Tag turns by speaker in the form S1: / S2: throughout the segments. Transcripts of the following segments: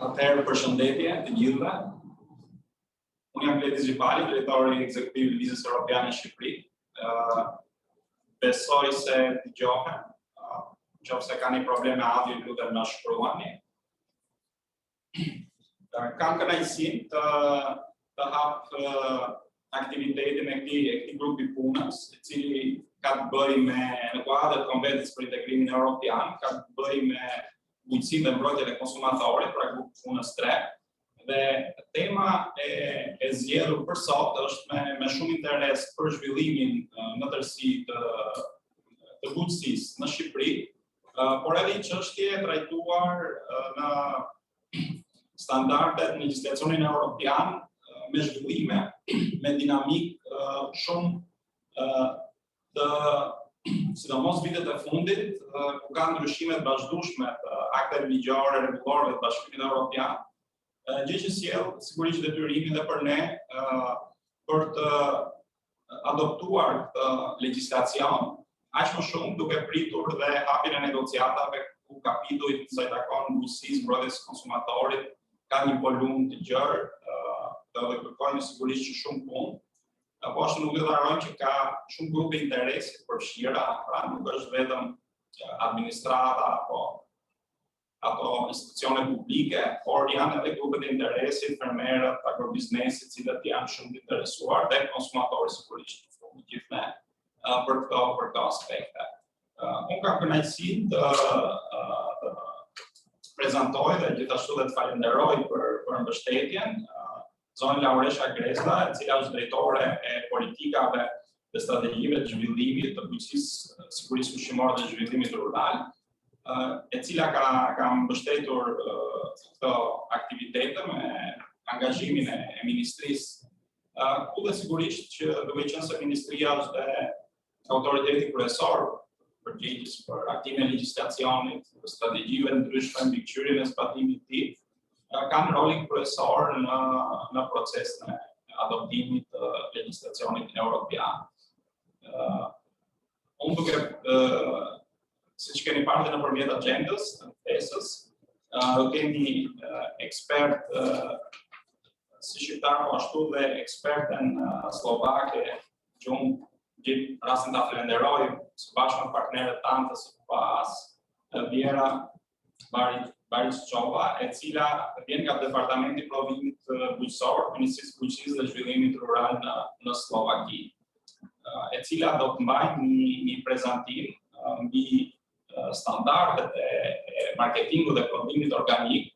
S1: Atëherë përshëndetje të gjithëve. Unë jam Kleti Zhipali, drejtori ekzekutiv i Lëvizjes Europiane në Shqipëri. Besoj se dëgjohem. Nëse ka një problem me audio, lutem na shkruani. Kam kënaqësinë të hap aktivitetin e këtij grupi punës, i cili ka të bëjë me në kuadër të Konventit për Integrimin Evropian, ka të bëjë me bujqësinë dhe mbrojtjen e konsumatorit, pra grupi punës 3. Dhe tema e zgjedhur për sot është me shumë interes për zhvillimin në tërësi të bujqësisë në Shqipëri, por edhe një çështje e trajtuar në standardet në legjislacionin evropian me zhvillime, me dinamikë shumë të sidomos vitet e fundit, ku ka ndryshime të vazhdueshme të akteve ligjore, rregullore të Bashkimit Evropian, gjë që sjell sigurisht detyrimin dhe për ne për të adoptuar këtë legjislacion, aq më shumë duke pritur dhe hapjen e negociatave ku kapitujt sa i takon bujqësisë, mbrojtjes së konsumatorit, ka një volum të gjerë dhe kërkojnë sigurisht që shumë punë. Po ashtu nuk do të harrojmë që ka shumë grupe interesi të përfshira, pra nuk është vetëm administrata apo institucione publike, por janë edhe grupet e interesit, fermerët, agrobiznesit, cilët janë shumë të interesuar dhe konsumatorët sigurisht të gjithë ne për këto aspekte. Unë kam kënaqësinë të prezantoj dhe gjithashtu dhe të falenderoj për mbështetjen zonën Lauresha Grezda, e cila është drejtore e politikave dhe strategjive të zhvillimit të bujqësisë, sigurisë ushqimore dhe zhvillimit rural, e cila ka mbështetur këto aktivitete me angazhimin e ministrisë, ku dhe sigurisht që duke qenë se ministria është dhe autoriteti kryesor përgjegjës për aktimin e legjislacionit, strategjive të ndryshme, mbikëqyrjen e zbatimit të tij, kanë rolin kryesor në procesin e adoptimit të legjislacionit evropian. Unë duke, siç keni parë nëpërmjet agjendës, fesës, kemi ekspert si shqiptar, po ashtu dhe eksperten slovake, që unë gjithë rastin ta falenderoj së bashku me partnerët tanë të SlovAS, Vjera Baričova, e cila vjen nga Departamenti i Provimit Bujqësor, Ministrisë së Bujqësisë dhe Zhvillimit Rural në Slovaki, e cila do të mbajë një prezantim mbi standardet e marketingut dhe prodhimit organik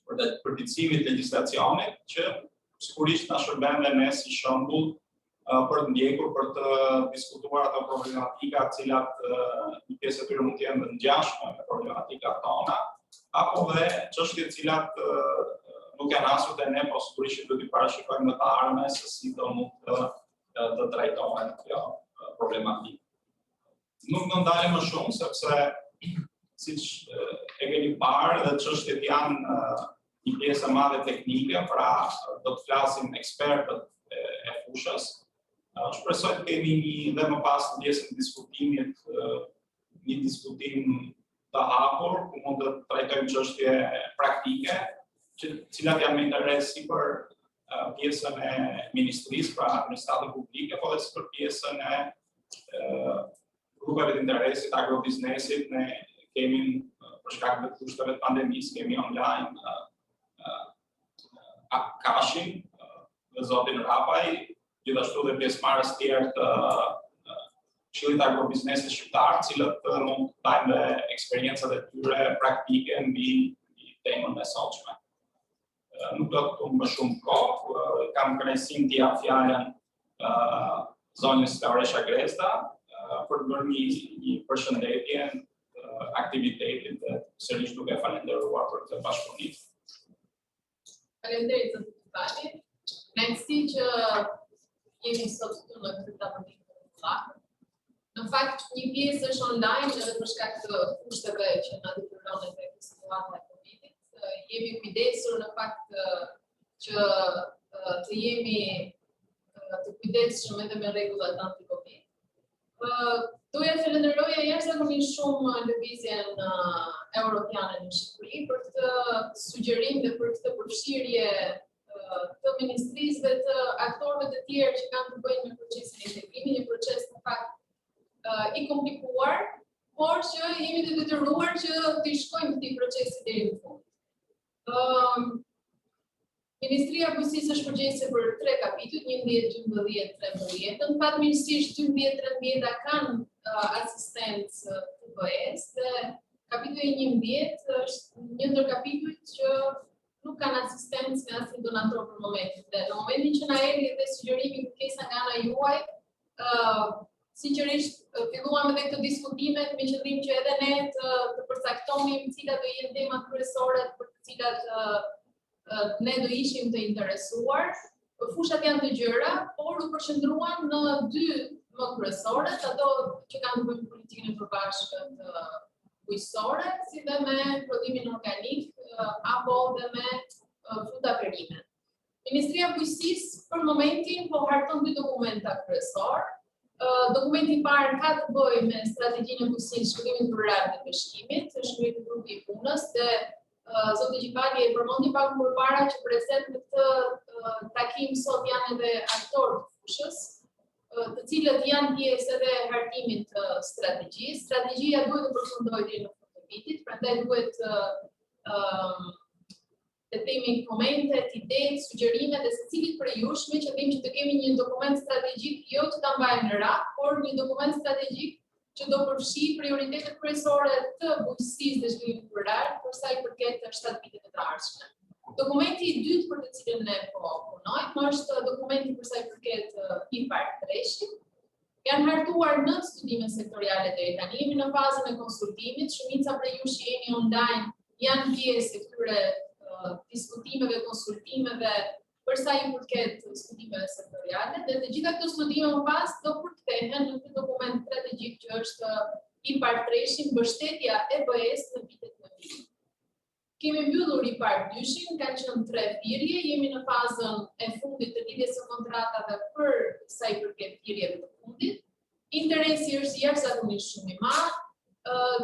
S1: për përmirësimin e legjislacionit, që sigurisht na shërben dhe ne si shembull për të ndjekur, për të diskutuar ato problematika të cilat një pjesë e tyre mund të jenë të ngjashme me problematikat tona, apo dhe çështje të cilat nuk janë asur te ne, po sigurisht do t'i parashikojmë në të ardhmen se si do mund të trajtohen kjo problematikë. Nuk do ndalem më shumë, sepse siç e keni parë, dhe çështjet janë një pjesë e madhe teknike, pra do të flasim ekspertët e fushës. Shpresoj të kemi dhe më pas në pjesën e diskutimit një diskutim të hapur, ku mund të trajtojmë çështje praktike, cilat janë me interes si për pjesën e ministrisë, pra administratën publike, po dhe si për pjesën e grupeve të interesit, agrobiznesit. Ne kemi, për shkak të kushteve të pandemisë, kemi online Kashin dhe zotin Rapaj, gjithashtu dhe pjesëmarrës tjerë të Këshillit Agrobiznesit Shqiptar, cilët mund të tajnë dhe eksperjencat e tyre praktike mbi temën e sotshme. Nuk do të tum më shumë kohë, kam kënaqësinë t'i jap fjalën zonës Lauresha Grezda për të bërë një përshëndetje aktivitetit dhe sërish duke falenderuar për këtë bashkëpunim.
S2: Faleminderit zoti Tani. Kënaqësi që jemi sot këtu në këtë tavolin komunale. Në fakt, një pjesë është online edhe për shkak të kushteve që na detyron edhe situata e Covidit. Jemi kujdesur në fakt që të jemi të kujdesshëm edhe me rregullat anti-Covid. Doja të falenderoja jashtëzakonisht shumë lëvizjen europiane në Shqipëri për këtë sugjerim dhe për këtë përfshirje të ministrisëve, të aktorëve të tjerë që kanë të bëjnë me procesin e integrimit, një proces në fakt i komplikuar, por që jemi të detyruar që të shkojmë këtij procesi deri në fund. Ministria e Bujqësisë është përgjegjëse për 3 kapitujt, 11, 12, 13. Në fakt ministrisht 12-13 kanë asistencë të BE-s dhe kapitulli 11 është një ndër kapitujt që nuk kanë asistencë nga asnjë donator për momentin. Dhe në momentin që na erdhi edhe sugjerimi kërkesa nga ana juaj, sinqerisht filluam edhe këto diskutimet me qëllim që edhe ne të përcaktonim cilat do jenë temat kryesore për të cilat ne do ishim të interesuar. Fushat janë të gjëra, por u përqendruan në 2 më kryesore, ato që kanë të bëjnë politikën e përbashkët bujqësore, si dhe me prodhimin organik apo dhe me fruta perime. Ministria e Bujqësisë për momentin po harton 2 dokumenta kryesor. Dokumenti i parë ka të bëjë me strategjinë e bujqësisë, zhvillimit rural dhe peshqimit, është një grup i punës dhe Zoti Gjipali e përmendi pak më parë që prezent në këtë takim sot janë edhe aktorë të fushës, të cilët janë pjesë edhe hartimit të strategjisë. Strategjia duhet të përfundojë deri në fund të vitit, prandaj duhet të themi komente, ide, sugjerimet dhe secilit prej jush me qëllim që të kemi një dokument strategjik jo që ta mbajmë në rak, por një dokument strategjik që do përfshi prioritetet kryesore të bujqësisë dhe zhvillimit rural për sa i përket 7 viteve të ardhshme. Dokumenti i dytë për të cilën ne po punojmë është dokumenti për sa i përket IPAR-3-shit. Janë hartuar 9 studime sektoriale deri tani, jemi në fazën e konsultimit, shumica prej jush që jeni online janë pjesë e këtyre diskutimeve, konsultimeve për sa i përket studimeve sektoriale, dhe të gjitha këto studime më pas do përkthehen në këtë dokument strategjik që është IPAR-3-shin, mbështetja e BE-s në vitet më vijim. Kemi mbyllur IPAR-2-shin, kanë qenë 3 thirrje, jemi në fazën e fundit të lidhjes së kontratave për sa i përket thirrjeve të fundit. Interesi është jashtëzakonisht shumë i madh.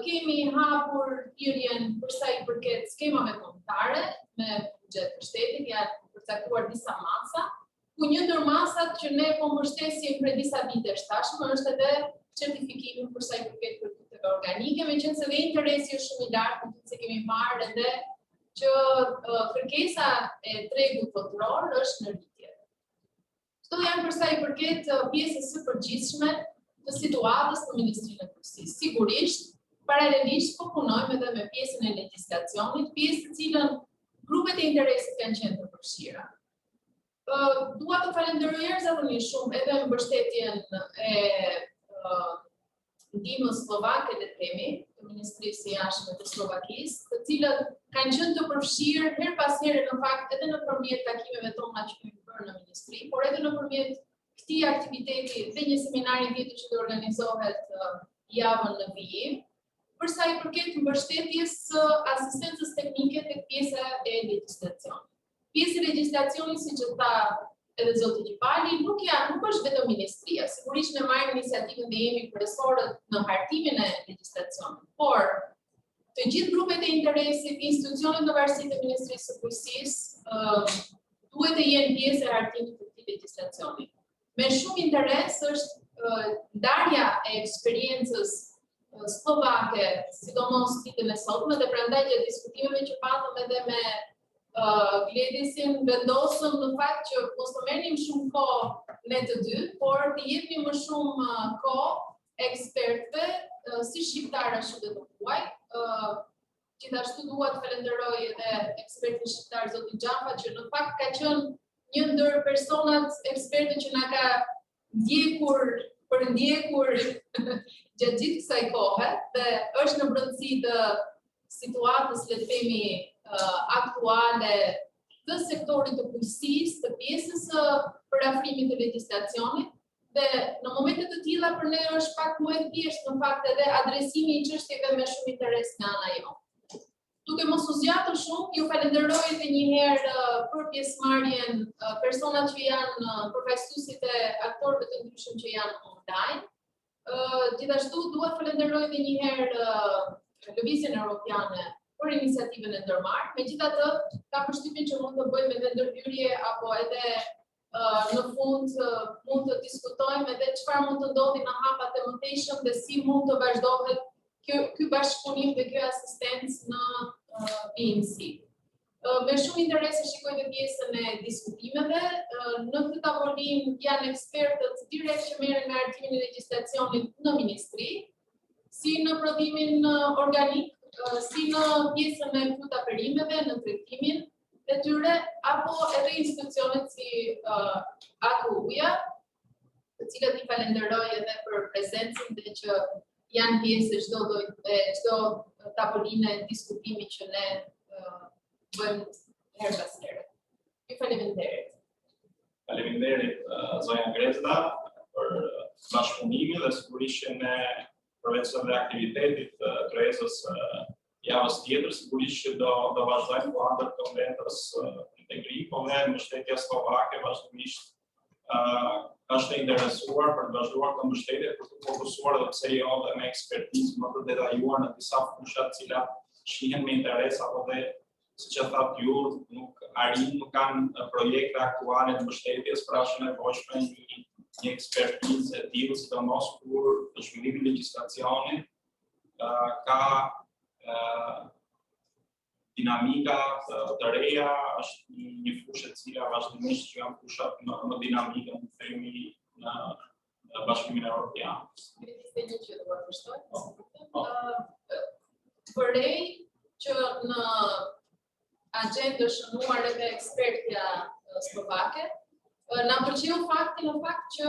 S2: Kemi hapur thirrjen për sa i përket skemave kombëtare me buxhet të shtetit, janë përcaktuar disa masa, ku një ndër masat që ne po mbështesim për disa vitesh tashmë është edhe certifikimi për sa i përket produkteve organike, meqense dhe interesi është shumë i lartë, se kemi marrë edhe që kërkesa e tregut botror është në rritje. Këto janë për sa i përket pjesës së përgjithshme të situatës në Ministrinë e Bujqësisë. Sigurisht, paralelisht po punojmë edhe me pjesën e legjislacionit, pjesë të cilën grupet e interesit kanë qenë të përfshira. Dua të falenderoj jashtëzakonisht shumë edhe mbështetjen e ndihmës slovake le të themi, të Ministrisë së Jashtme të Slovakisë, të cilët kanë qenë të përfshirë her pas here në fakt edhe nëpërmjet takimeve tona që kemi bërë në ministri, por edhe nëpërmjet këtij aktiviteti dhe një seminari tjetër që do organizohet javën në vijim, për sa i përket mbështetjes së asistencës teknike tek pjesa e legjislacionit. Pjesa e legjislacionit, siç e tha edhe zoti Gjipali, nuk është vetëm ministria. Sigurisht ne marrim iniciativën dhe jemi kryesorët në hartimin e legjislacionit, por të gjithë grupet e interesit, institucionet në varësi të Ministrisë së Bujqësisë duhet të jenë pjesë e hartimit të këtij legjislacioni. Me shumë interes është ndarja e eksperiencës slovake, sidomos ditën e sotme, dhe prandaj gjatë diskutimeve që patëm edhe me Gledesin, vendosëm në fakt që mos të merrnim shumë kohë ne të dy, por të jepnim më shumë kohë ekspertëve, si shqiptar ashtu dhe të huaj. Gjithashtu dua të falenderoj edhe ekspertin shqiptar zotin Xhafa, që në fakt ka qenë një ndër personat ekspertë që na ka ndjekur gjatë gjithë kësaj kohe, dhe është në brendësi të situatës, le të themi, aktuale të sektorit të bujqësisë, të pjesës së parafrimit të legjislacionit, dhe në momente të tilla për ne është pak më e thjeshtë në fakt edhe adresimi i çështjeve me shumë interes nga ana jonë. Duke mos u zgjatur shumë, ju falenderoj edhe një herë për pjesëmarrjen personat që janë përfaqësuesit e aktorëve të ndryshëm që janë online. Gjithashtu duhet falenderoj edhe një herë Lëvizjen Europiane për iniciativën e ndërmarrë. Megjithatë, kam përshtypjen që mund të bëjmë edhe ndërhyrje apo edhe në fund mund të diskutojmë edhe çfarë mund të ndodhi në hapat e mëtejshëm dhe si mund të vazhdohet ky bashkëpunim dhe kjo asistencë në PMC. Me shumë interes e shikoj dhe pjesën e diskutimeve. Në këtë tavolinë janë ekspertët direkt që merren me hartimin e legjislacionit në ministri, si në prodhimin organik, si në pjesën e frutaperimeve, në tregtimin e tyre, apo edhe institucionet si AKU-ja, të cilët I falenderoj edhe për prezencën dhe që janë pjesë e çdo tavoline diskutimi që ne bëjmë herë pas here. Ju faleminderit.
S1: Faleminderit zonja Grezda për bashkëpunimin dhe sigurisht që ne përveç edhe aktivitetit kryesës javës tjetër, sigurisht që do vazhdojmë kuadër të mbetës integri, po dhe mbështetja slovake vazhdimisht është e interesuar për të vazhduar të mbështetje për të fokusuar dhe pse jo dhe me ekspertizë më të detajuar në disa fusha të cilat shihen me interes apo dhe siç e thatë ju, nuk kanë projekte aktuale të mbështetjes, pra është nevojshme një ekspertizë e tillë, sidomos kur zhvillimi I legjislacionit ka dinamika të reja, është një fushë e cila vazhdimisht që janë fushat në dinamikën të themi në Bashkimin Evropian.
S2: Përej që në agjendë shënuar edhe ekspertja slovake, na pëlqeu fakti në fakt që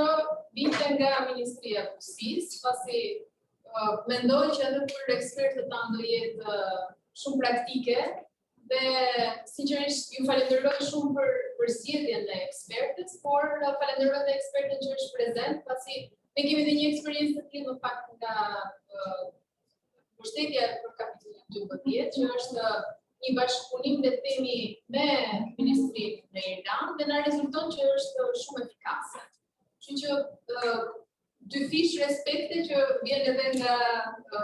S2: vinte nga Ministria e Bujqësisë, pasi mendoj që edhe për ekspertët tanë do jetë shumë praktike dhe sinqerisht ju falenderoj shumë për zgjedhjen e ekspertës, por falenderoj edhe ekspertën që është prezent, pasi ne kemi edhe një eksperiencë të tillë në fakt nga mbështetja për kapitullin 12, që është një bashkëpunim dhe themi me Ministrinë në Irland dhe na rezulton që është shumë efikase. Kështu që dy fish respekte që vjen edhe nga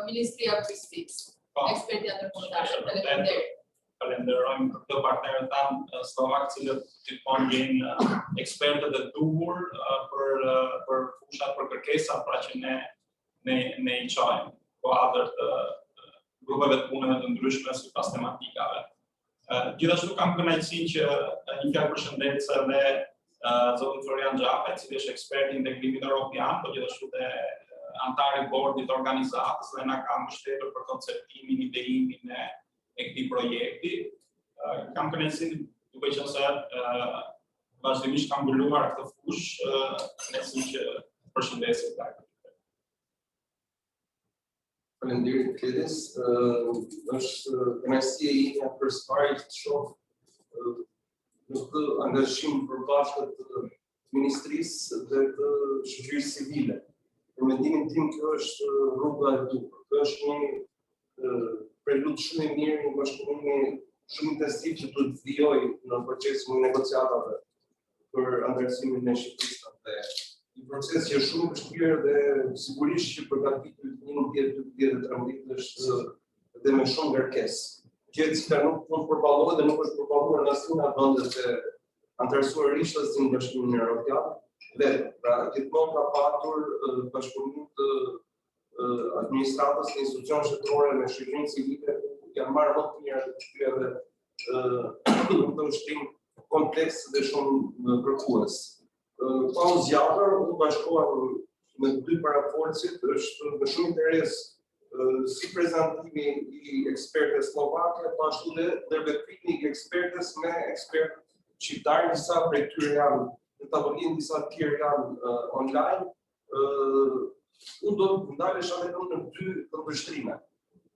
S2: Ministria e Bujqësisë. Ekspertja ndërkombëtare. Faleminderit.
S1: Falenderojmë për këto partnerët tanë slovak, cilët gjithmonë vijnë ekspertët e duhur për fushat për kërkesa, pra që ne I çojmë kuadër të grupeve të punëve të ndryshme sipas tematikave. Gjithashtu kam kënaqësinë që një fjalë përshëndetje edhe zotin Florian Xhape, I cili është ekspert I integrimit evropian, por gjithashtu dhe antar I bordit organizatës dhe na ka mbështetur për konceptimin, ideimin e këtij projekti. Kam kënaqësinë duke qenë se vazhdimisht kam mbuluar këtë fushë, kënaqësi që përshëndesim ta.
S3: Faleminderit Kledis, është kënaqësia ime për së pari të shoh në këtë angazhim përbashkët të ministrisë dhe të shoqërisë civile. Për mendimin tim kjo është rruga e duhur. Kjo është një preluд shumë I mirë, një bashkëpunim shumë intensiv që duhet të vijojë në procesin e negociatave për anëtarësimin e Shqipërisë dhe një proces që është shumë vështirë dhe sigurisht që përgatitur 2013 është dhe me shumë ngarkesë. Gjë që nuk mund të përballohet dhe nuk është përballuar në asnjë nga vendet e anëtarësuarisht në Bashkimin Evropian. Dhe pra gjithmonë ka patur bashkëpunim të administratës në institucione shtetërore me shoqërinë civile janë marrë më të mira të shtypeve në këtë ushtrim kompleks dhe shumë kërkues. Pa u zgjatur, u bashkuar me dy parafolësit, është me shumë interes si prezantimi I ekspertës slovake, po ashtu dhe ndërveprimi I ekspertës me ekspert shqiptar, disa prej tyre janë në tavolinë, disa të tjerë janë online. Unë do të ndalesh edhe në dy këndvështrime,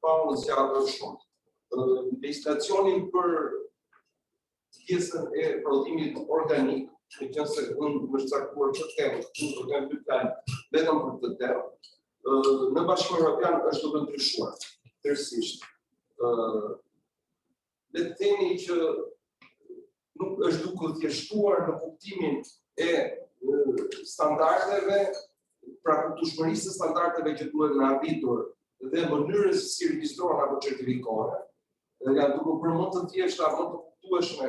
S3: pa u zgjatur shumë. Legjislacionin për pjesën e prodhimit organik, me qenë se unë më shcaktuar këtë temë, unë do të dy fjalë vetëm për këtë temë, në Bashkimin Evropian është duke ndryshuar, tërësisht. Le të themi që nuk është duke thjeshtuar në kuptimin e standardeve praktikueshmërisë së standardeve që duhet në arritur dhe mënyrës si regjistrohen apo certifikohen, janë duke bërë më të thjeshta, më të kuptueshme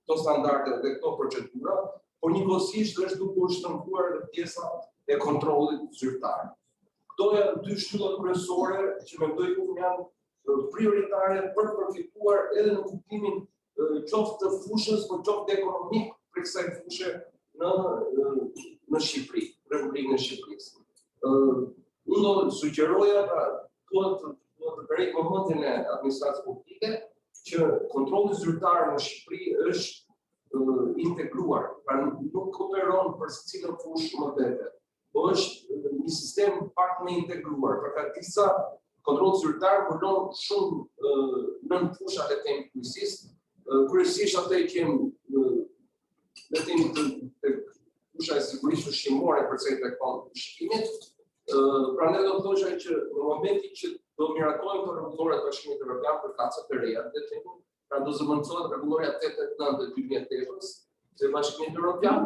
S3: këto standarde dhe këto procedura, por njëkohësisht është duke u shtrëmbuar edhe pjesa e kontrollit zyrtar. Këto janë dy shtyllat kryesore që mendoj unë janë prioritare për të përfituar edhe në kuptimin qoftë të fushës, por qoftë ekonomik për kësaj fushë në Shqipëri, Republikën e Shqipërisë. Unë do sugjeroja duhet të kërrej vëmendjen e administratës publike që kontrolli zyrtar në Shqipëri është integruar, pra nuk operon për secilën fushë më vete, por është një sistem pak më integruar, për ka disa kontroll zyrtar punon shumë nën fushat e tem kryesisht, kryesisht ato që vetëm të fusha e sigurisë ushqimore për sa i takon ushqimit. Prandaj do thosha që në momentin që do miratojnë të rregulloret e Bashkimit Evropian për kacat e reja, pra do zëvendësohet rregulloria 889/2008 të Bashkimit Evropian,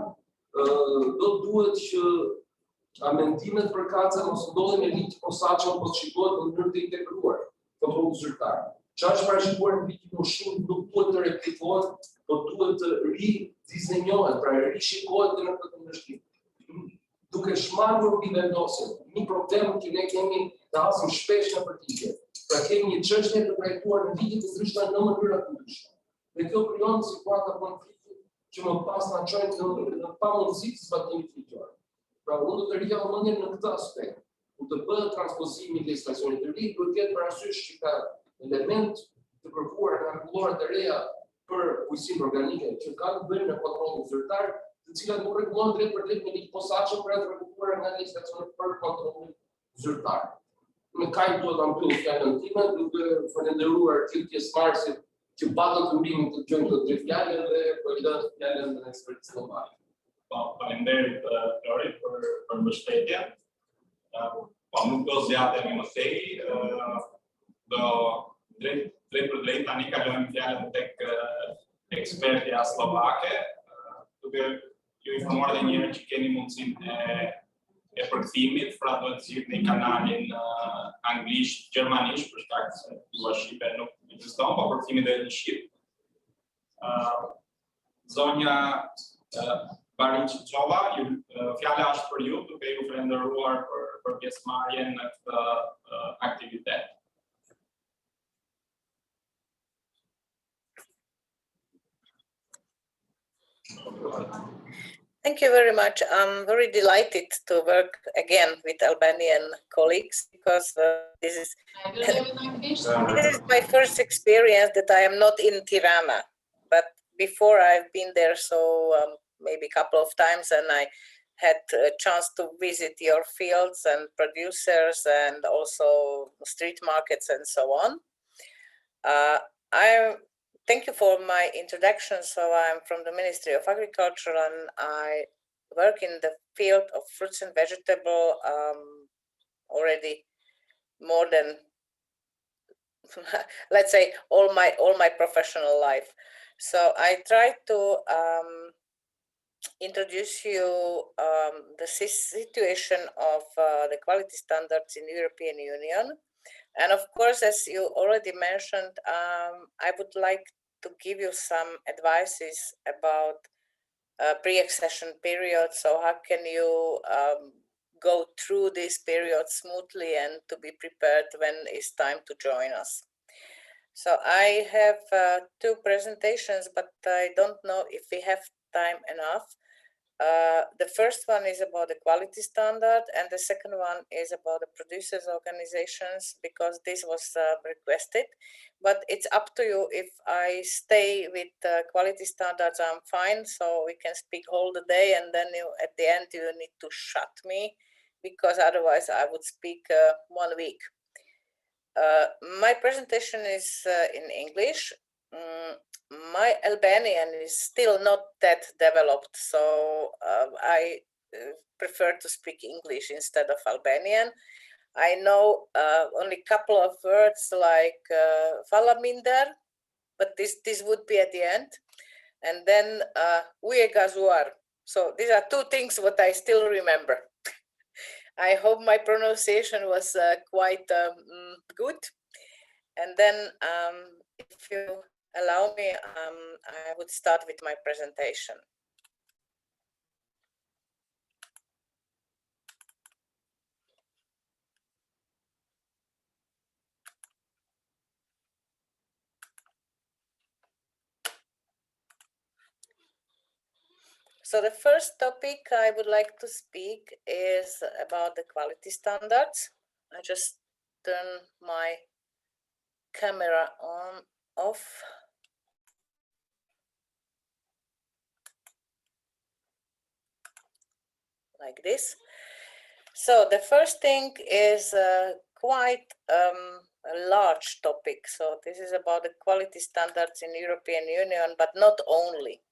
S3: do duhet që amendimet për kaca mos ndodhin me ligj të posaçëm, por shikohet në mënyrë të integruar kontrolli zyrtar. Çfarë është parashikuar në ligjin e ushqimit nuk duhet të replikohet, por duhet të ridizenjohet, pra rishikohet në këtë kundërshtim. Duke shmangur mbi vendosjen, një problem që ne kemi të hasim shpesh në përgjigje. Pra kemi një çështje të trajtuar në ligje të ndryshme në mënyra të ndryshme. Dhe kjo krijon situata konflikti që më pas na çojnë në pamundësi të zbatimit ligjor. Pra unë do të rikja vëmendjen në këtë aspekt. Kur të bëhet transpozimi i legjislacionit të ri, duhet të ketë parasysh që ka element të kërkuar nga rregulloret e reja për bujqësinë organike që kanë të bëjnë me kontrollin zyrtar, të cilat nuk rregullohen drejt për drejt me ligj posaçëm për të rregulluar nga legjislacioni për kontrollin zyrtar. Me kaq duhet ta mbyll fjalën time, duke falendëruar gjithë pjesëmarrësit që patën të mbimin të gjojnë të dy fjalë dhe po i lë fjalën në ekspertë slovak.
S1: Faleminderit Flori për mbështetjen. Po nuk do zgjatemi më tej, do drejt për drejt tani kalojmë fjalën tek ekspertja slovake, duke ju informuar edhe një herë që keni mundësinë e përkthimit, pra do të zgjidhni kanalin anglisht, gjermanisht, për shkak se lingua shqipe nuk ekziston, po përkthimi do jetë në shqip. Zonja Bariqova, fjala është për ju, duke ju falendëruar për pjesëmarrjen në këtë aktivitet.
S4: Thank you very much. I'm very delighted to work again with Albanian colleagues because this is my first experience that I am not in Tirana, but before I've been there maybe a couple of times, and I had a chance to visit your fields and producers and also street markets and so on. Thank you for my introduction. So I'm from the Ministry of Agriculture and I work in the field of fruits and vegetables already more than, let's say, all my professional life. So I try to introduce you the situation of the quality standards in the European Union. And of course, as you already mentioned, I would like to give you some advices about pre-accession period. So how can you go through this period smoothly and to be prepared when it's time to join us? So I have two presentations, but I don't know if we have time enough. The first one is about the quality standard, and the second one is about the producers' organizations, because this was requested. But it's up to you. If I stay with quality standards, I'm fine. So we can speak all the day, and then at the end you need to shut me, because otherwise I would speak 1 week. My presentation is in English. My Albanian is still not that developed, so I prefer to speak English instead of Albanian. I know only a couple of words like falaminder, but this would be at the end. And then uje gazuar. So these are two things what I still remember. I hope my pronunciation was quite good. And then if you allow me, I would start with my presentation. So the first topic I would like to speak is about the quality standards. I just turn my camera on, off. Like this. So the first thing is quite a large topic. So this is about the quality standards in European Union, but not only.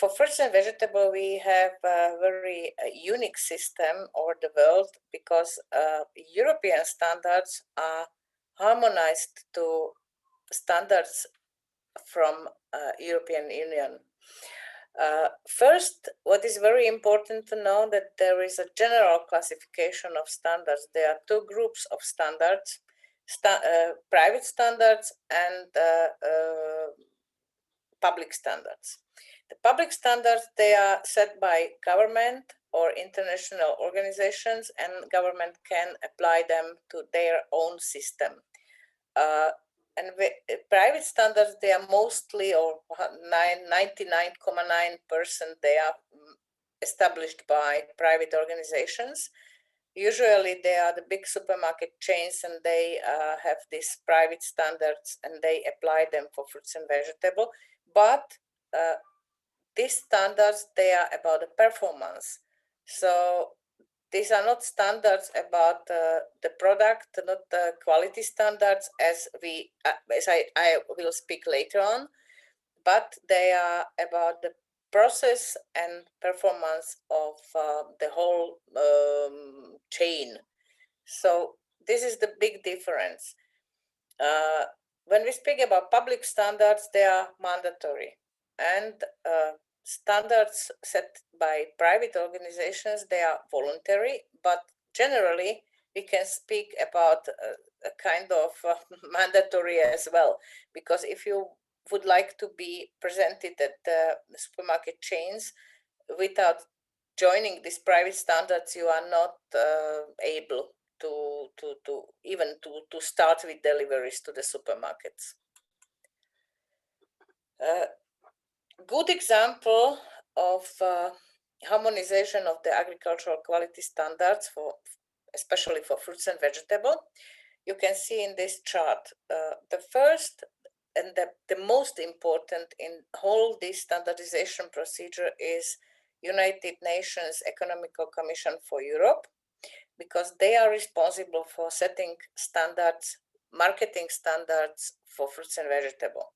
S4: For fruits and vegetables, we have a very unique system over the world because European standards are harmonized to standards from European Union. First, what is very important to know that there is a general classification of standards. There are two groups of standards, private standards and public standards. The public standards, they are set by government or international organizations, and government can apply them to their own system. Private standards, they are mostly, or 99.9%, they are established by private organizations. Usually they are the big supermarket chains, and they have these private standards and they apply them for fruits and vegetables. But these standards, they are about the performance. So these are not standards about the product, not the quality standards as I will speak later on, but they are about the process and performance of the whole chain. So this is the big difference. When we speak about public standards, they are mandatory, and standards set by private organizations, they are voluntary, but generally we can speak about a kind of mandatory as well, because if you would like to be presented at the supermarket chains without joining these private standards, you are not able to start with deliveries to the supermarkets. Good example of harmonization of the agricultural quality standards especially for fruits and vegetables, you can see in this chart. The first and the most important in whole this standardization procedure is United Nations Economical Commission for Europe, because they are responsible for setting standards, marketing standards for fruits and vegetables.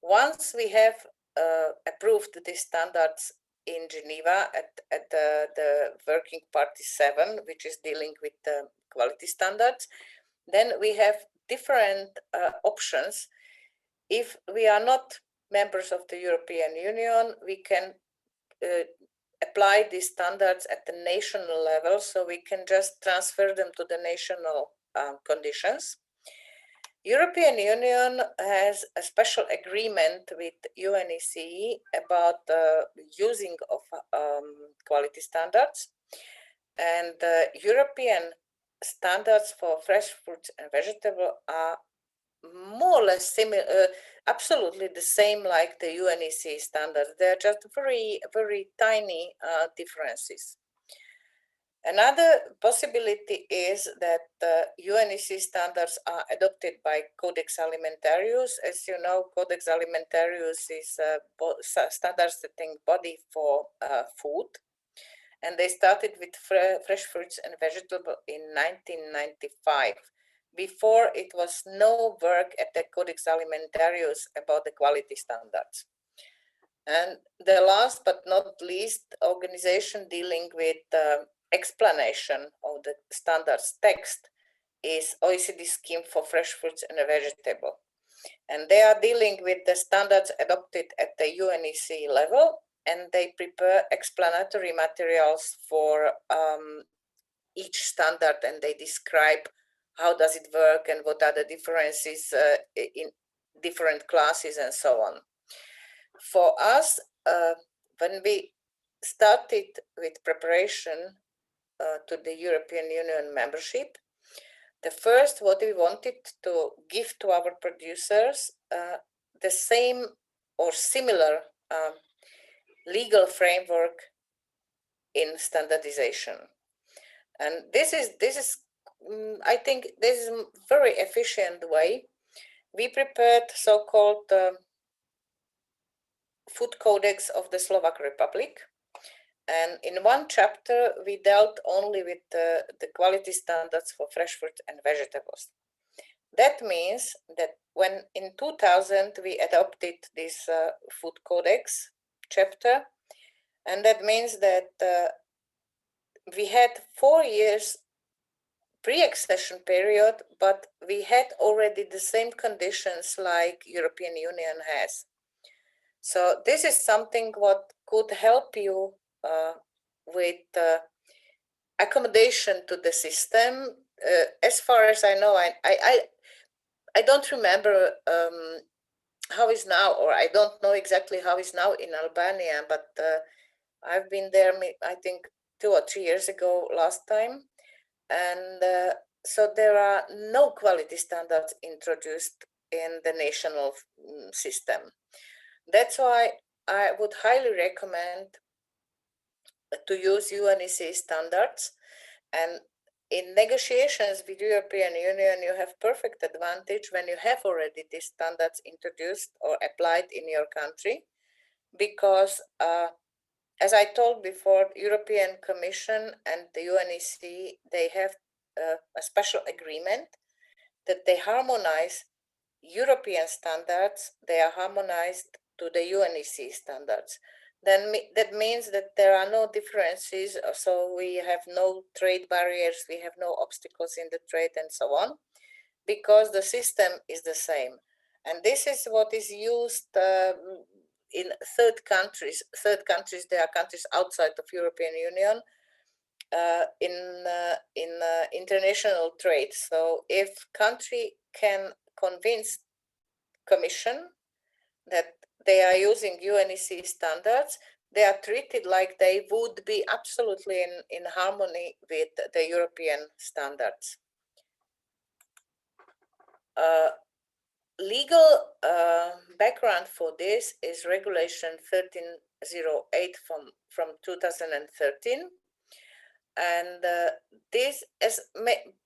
S4: Once we have approved these standards in Geneva at the Working Party 7, which is dealing with the quality standards, then we have different options. If we are not members of the European Union, we can apply these standards at the national level, so we can just transfer them to the national conditions. European Union has a special agreement with UNECE about the using of quality standards, and European standards for fresh fruits and vegetables are more or less similar, absolutely the same like the UNECE standards. They're just very, very tiny differences. Another possibility is that UNECE standards are adopted by Codex Alimentarius. As you know, Codex Alimentarius is a standard setting body for food. And they started with fresh fruits and vegetables in 1995. Before, it was no work at the Codex Alimentarius about the quality standards. And the last but not least organization dealing with explanation of the standards text is OECD Scheme for Fresh Fruits and Vegetables. And they are dealing with the standards adopted at the UNECE level, and they prepare explanatory materials for each standard and they describe how does it work and what are the differences in different classes and so on. For us, when we started with preparation to the European Union membership, the first what we wanted to give to our producers the same or similar legal framework in standardization. And this is I think this is a very efficient way. We prepared so-called food codex of the Slovak Republic. And in one chapter, we dealt only with the quality standards for fresh fruit and vegetables. That means that when in 2000 we adopted this food codex chapter, and that means that we had 4 years pre-accession period, but we had already the same conditions like European Union has. So this is something what could help you with accommodation to the system. As far as I know, I don't remember how is now, or I don't know exactly how is now in Albania, but I've been there, I think 2 or 3 years ago last time. And so there are no quality standards introduced in the national system. That's why I would highly recommend to use UNEC standards. And in negotiations with the European Union, you have perfect advantage when you have already these standards introduced or applied in your country, because as I told before, the European Commission and the UNEC, they have a special agreement that they harmonize European standards, they are harmonized to the UNEC standards. Then that means that there are no differences, so we have no trade barriers, we have no obstacles in the trade and so on, because the system is the same. And this is what is used in third countries. Third countries, they are countries outside of European Union in international trade. So if country can convince Commission that they are using UNEC standards, they are treated like they would be absolutely in harmony with the European standards. Legal background for this is Regulation 1308 from 2013. And this, as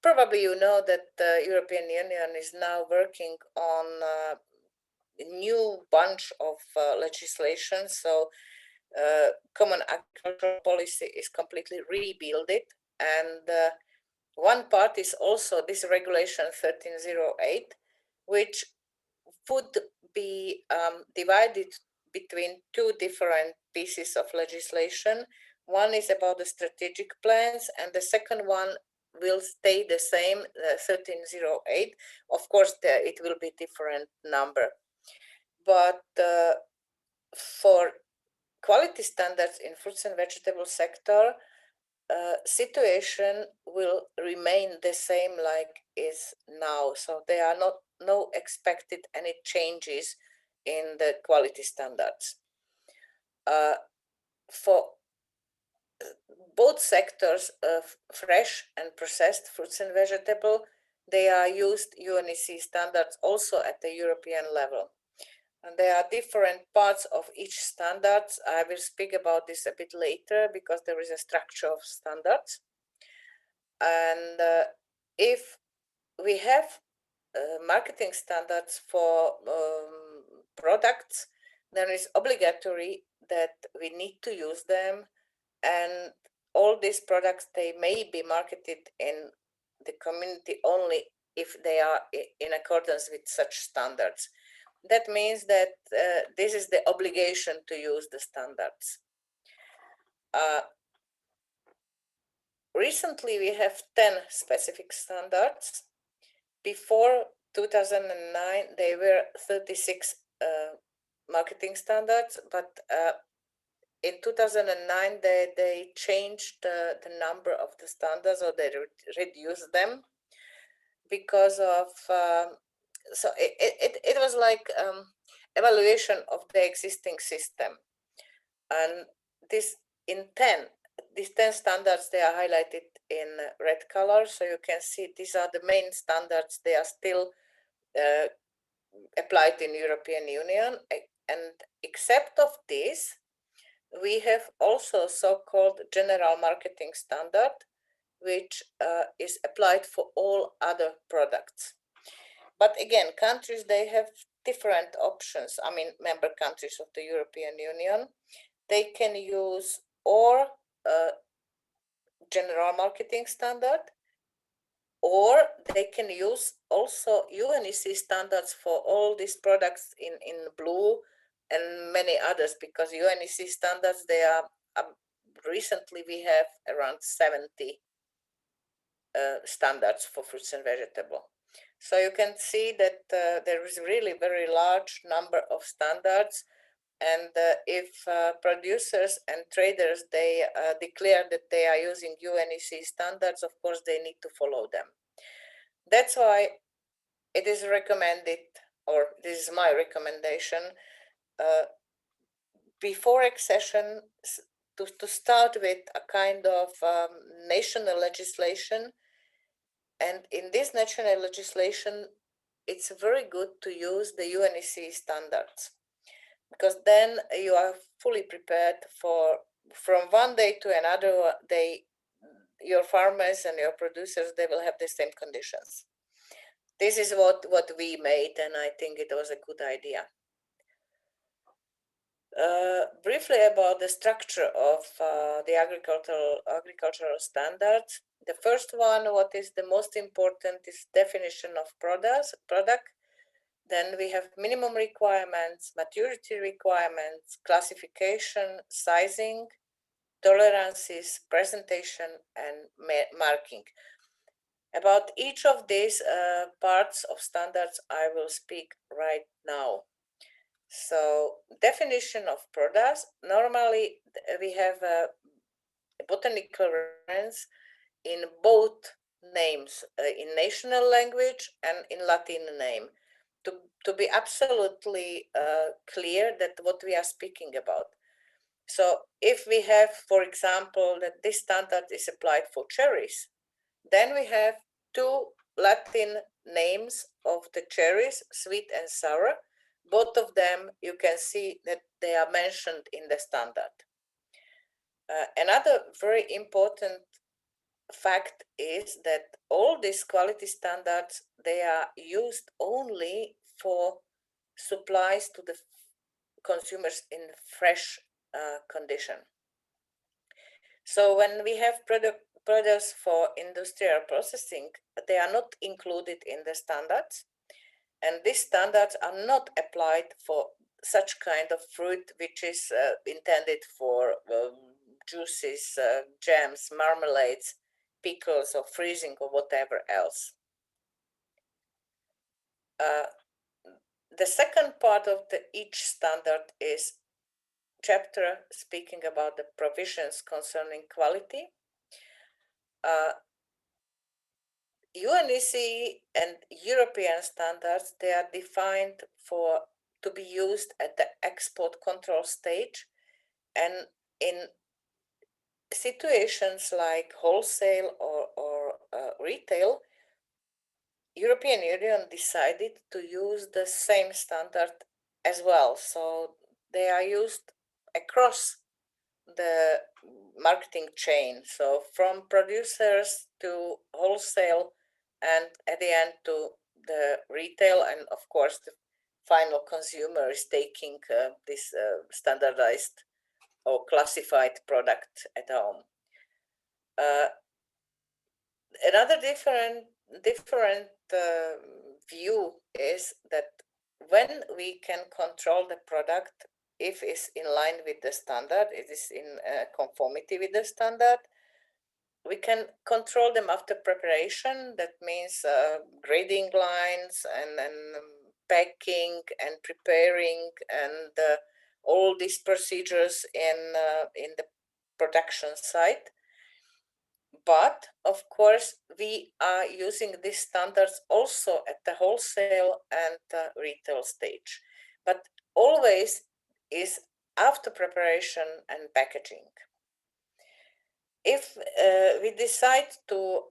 S4: probably you know, that the European Union is now working on a new bunch of legislation. So common agricultural policy is completely rebuilt, and one part is also this Regulation 1308, which would be divided between 2 different pieces of legislation. One is about the strategic plans, and the second one will stay the same, 1308. Of course, it will be different number. But for quality standards in fruits and vegetable sector, situation will remain the same like is now. So there are no expected any changes in the quality standards. For both sectors of fresh and processed fruits and vegetable, they are used UNEC standards also at the European level. And there are different parts of each standards. I will speak about this a bit later because there is a structure of standards. And if we have marketing standards for products, then it's obligatory that we need to use them. And all these products, they may be marketed in the community only if they are in accordance with such standards. That means that this is the obligation to use the standards. Recently, we have 10 specific standards. Before 2009, there were 36 marketing standards, but in 2009, they changed the number of the standards, or they reduced them because of, so it was like evaluation of the existing system. And these 10 standards, they are highlighted in red color. So you can see these are the main standards. They are still applied in European Union. And except of this, we have also so-called general marketing standard, which is applied for all other products. But again, countries, they have different options. I mean, member countries of the European Union, they can use or general marketing standard, or they can use also UNEC standards for all these products in blue and many others, because UNEC standards, they are, recently we have around 70 standards for fruits and vegetables. So you can see that there is really very large number of standards, and if producers and traders, they declare that they are using UNEC standards, of course they need to follow them. That's why it is recommended, or this is my recommendation, before accession to start with a kind of national legislation. And in this national legislation, it's very good to use the UNEC standards, because then you are fully prepared for, from one day to another day, your farmers and your producers, they will have the same conditions. This is what we made, and I think it was a good idea. Briefly about the structure of the agricultural standards. The first one, what is the most important, is definition of product. Then we have minimum requirements, maturity requirements, classification, sizing, tolerances, presentation, and marking. About each of these parts of standards, I will speak right now. So, definition of products. Normally, we have a botanical reference in both names, in national language and in Latin name, to be absolutely clear that what we are speaking about. So if we have, for example, that this standard is applied for cherries, then we have two Latin names of the cherries, sweet and sour. Both of them, you can see that they are mentioned in the standard. Another very important fact is that all these quality standards, they are used only for supplies to the consumers in fresh condition. So when we have products for industrial processing, they are not included in the standards, and these standards are not applied for such kind of fruit which is intended for juices, jams, marmalades, pickles, or freezing, or whatever else. The second part of each standard is chapter speaking about the provisions concerning quality. UNEC and European standards, they are defined to be used at the export control stage, and in situations like wholesale or retail, European Union decided to use the same standard as well. So they are used across the marketing chain. So from producers to wholesale, and at the end to the retail, and of course the final consumer is taking this standardized or classified product at home. Another different view is that when we can control the product, if it's in line with the standard, it is in conformity with the standard, we can control them after preparation. That means grading lines and packing and preparing and all these procedures in the production site. But of course, we are using these standards also at the wholesale and retail stage, but always is after preparation and packaging. If we decide to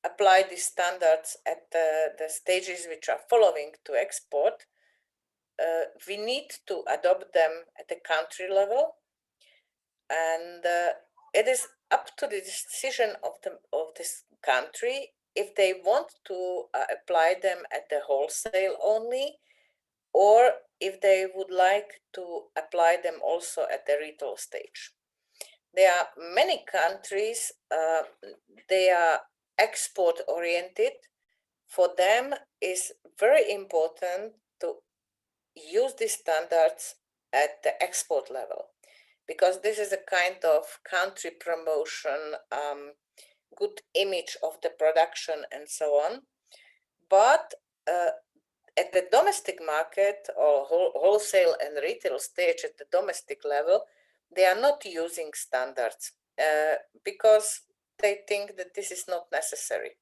S4: apply these standards at the stages which are following to export, we need to adopt them at the country level, and it is up to the decision of this country if they want to apply them at the wholesale only, or if they would like to apply them also at the retail stage. There are many countries, they are export oriented. For them is very important to use these standards at the export level, because this is a kind of country promotion, good image of the production and so on. But at the domestic market or wholesale and retail stage at the domestic level, they are not using standards because they think that this is not necessary.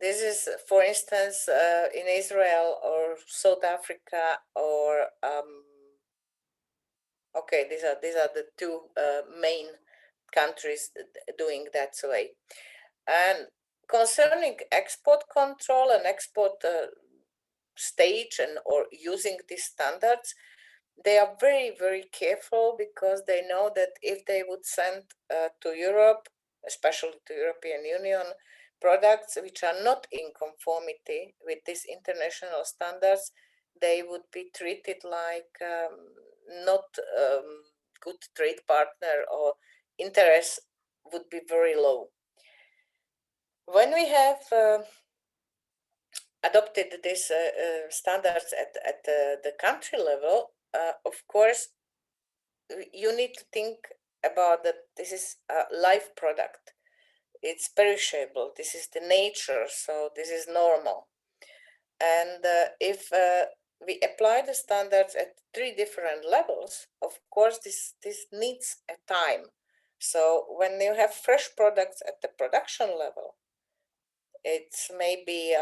S4: This is, for instance, in Israel or South Africa or okay, these are the two main countries doing that way. And concerning export control and export stage and or using these standards, they are very, very careful, because they know that if they would send to Europe, especially to European Union, products which are not in conformity with these international standards, they would be treated like not good trade partner, or interest would be very low. When we have adopted these standards at the country level, of course, you need to think about that this is a live product. It's perishable. This is the nature, so this is normal. And if we apply the standards at 3 different levels, of course, this needs a time. So when you have fresh products at the production level, it's maybe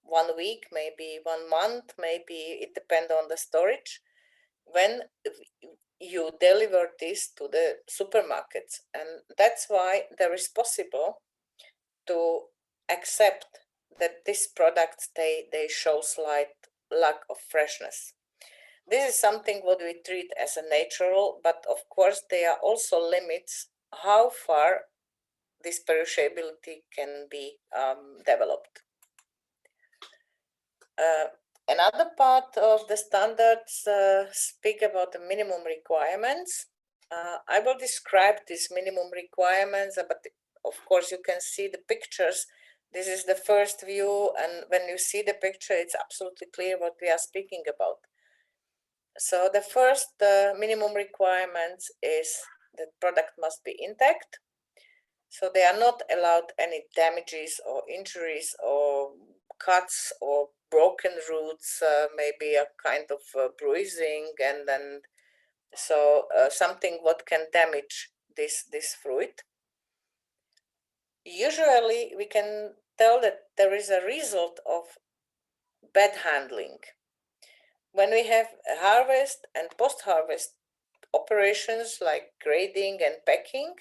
S4: 1 week, maybe 1 month, maybe it depends on the storage, when you deliver this to the supermarkets. And that's why there is possible to accept that these products, they show slight lack of freshness. This is something what we treat as a natural, but of course there are also limits how far this perishability can be developed. Another part of the standards speak about the minimum requirements. I will describe these minimum requirements, but of course you can see the pictures. This is the first view, and when you see the picture, it's absolutely clear what we are speaking about. So the first minimum requirements is that product must be intact. So they are not allowed any damages or injuries or cuts or broken roots, maybe a kind of bruising, and then so something what can damage this fruit. Usually we can tell that there is a result of bad handling. When we have harvest and post-harvest operations like grading and packing,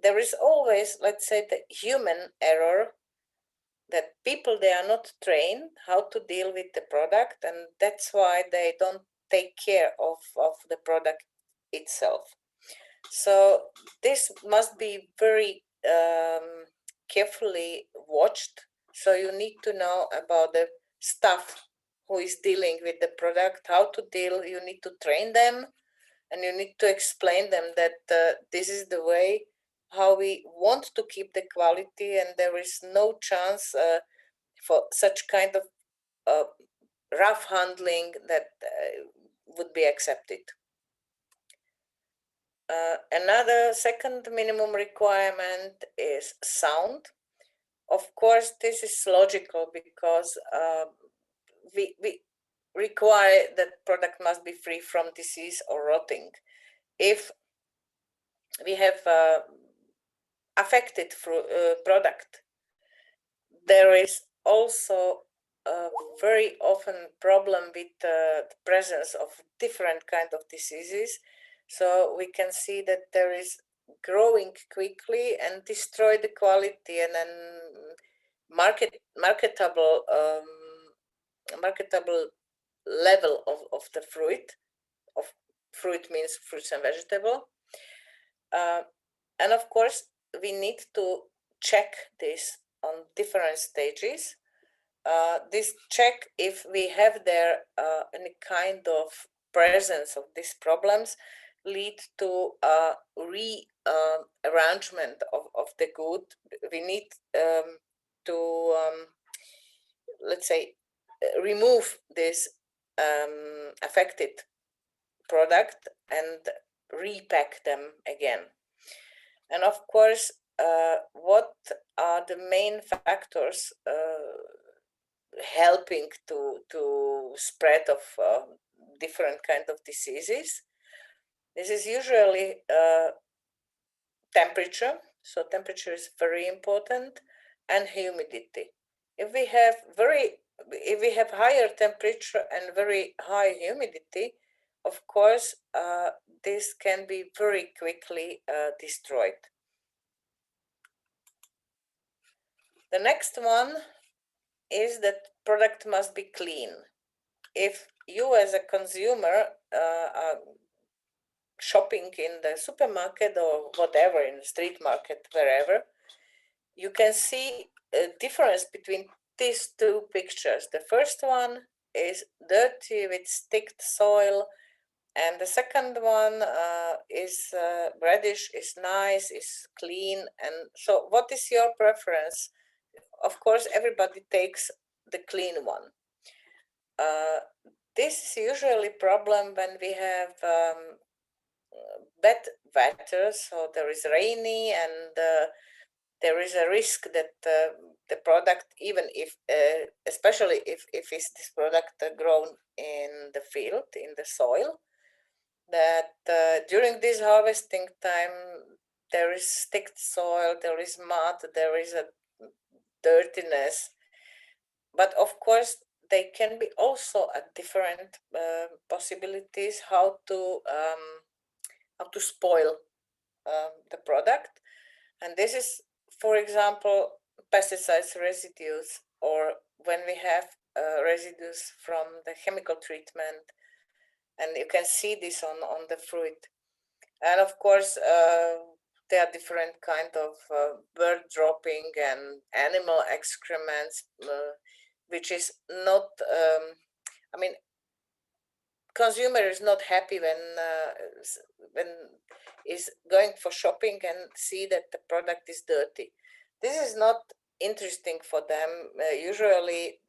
S4: there is always, let's say, the human error, that people, they are not trained how to deal with the product, and that's why they don't take care of the product itself. So this must be very carefully watched. So you need to know about the staff who is dealing with the product, how to deal. You need to train them, and you need to explain them that this is the way how we want to keep the quality, and there is no chance for such kind of rough handling that would be accepted. Another second minimum requirement is sound. Of course, this is logical, because we require that product must be free from disease or rotting. If we have affected product, there is also a very often problem with the presence of different kind of diseases. So we can see that there is growing quickly and destroy the quality and then marketable level of the fruit. Of fruit means fruits and vegetable. And of course, we need to check this on different stages. This check if we have there any kind of presence of these problems lead to rearrangement of the good. We need to let's say remove this affected product and repack them again. And of course, what are the main factors helping to spread of different kind of diseases? This is usually temperature. So temperature is very important, and humidity. If we have higher temperature and very high humidity, of course, this can be very quickly destroyed. The next one is that product must be clean. If you as a consumer are shopping in the supermarket or whatever, in the street market, wherever, you can see a difference between these two pictures. The first one is dirty with sticked soil, and the second one is reddish, is nice, is clean. And so what is your preference? Of course, everybody takes the clean one. This is usually a problem when we have bad weather, so there is rainy and there is a risk that the product, even if, especially if is this product grown in the field, in the soil, that during this harvesting time, there is sticked soil, there is mud, there is a dirtiness. But of course, they can be also at different possibilities how to spoil the product. And this is, for example, pesticides residues, or when we have residues from the chemical treatment, and you can see this on the fruit. And of course, there are different kind of bird dropping and animal excrements, which is not, I mean, consumer is not happy when is going for shopping and see that the product is dirty. This is not interesting for them. Usually,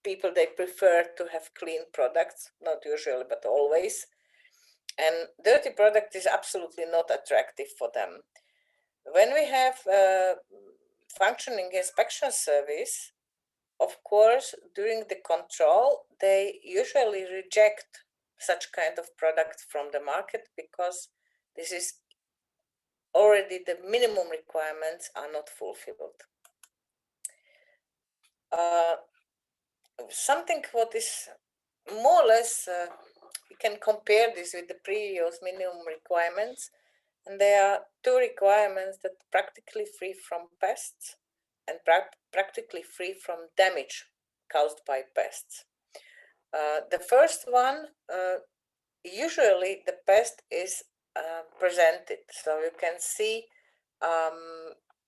S4: people, they prefer to have clean products, not usually, but always. And dirty product is absolutely not attractive for them. When we have functioning inspection service, of course, during the control, they usually reject such kind of product from the market because this is already the minimum requirements are not fulfilled. Something what is more or less, we can compare this with the previous minimum requirements, and there are two requirements that are practically free from pests and practically free from damage caused by pests. The first one, usually the pest is presented, so you can see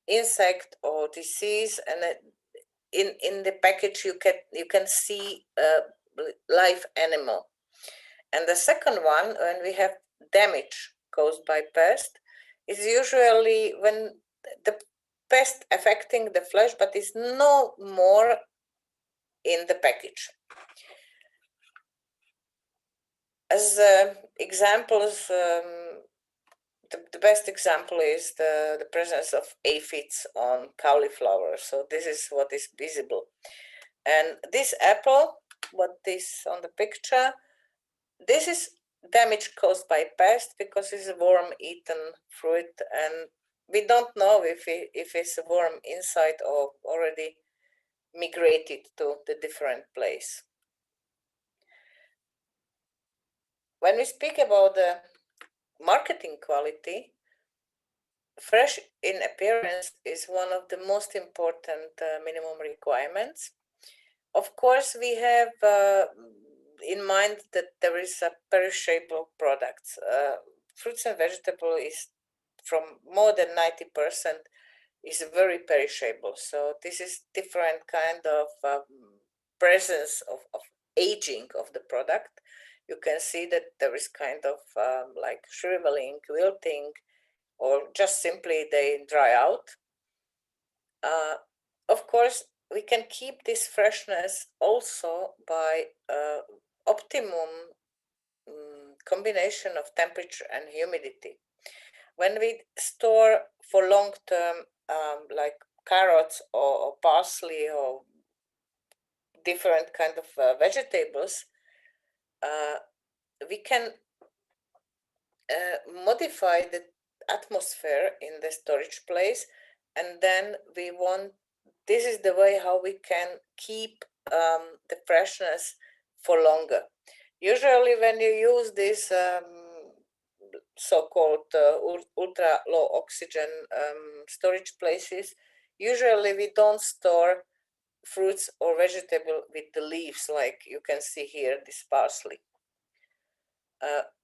S4: insect or disease, and in the package you can see live animal. And the second one, when we have damage caused by pest, is usually when the pest affecting the flesh, but is no more in the package. As examples, the best example is the presence of aphids on cauliflower. So this is what is visible. And this apple what is on the picture. This is damage caused by pest because it's a worm-eaten fruit, and we don't know if it's a worm inside or already migrated to the different place. When we speak about the marketing quality, fresh in appearance is one of the most important minimum requirements. Of course, we have in mind that there is a perishable products. Fruits and vegetable is from more than 90% is very perishable. So this is different kind of presence of aging of the product. You can see that there is kind of like shriveling, wilting, or just simply they dry out. Of course, we can keep this freshness also by optimum combination of temperature and humidity. When we store for long term, like carrots or parsley or different kind of vegetables, we can modify the atmosphere in the storage place, and then we want, this is the way how we can keep the freshness for longer. Usually when you use this so-called ultra low oxygen storage places, usually we don't store fruits or vegetable with the leaves like you can see here, this parsley.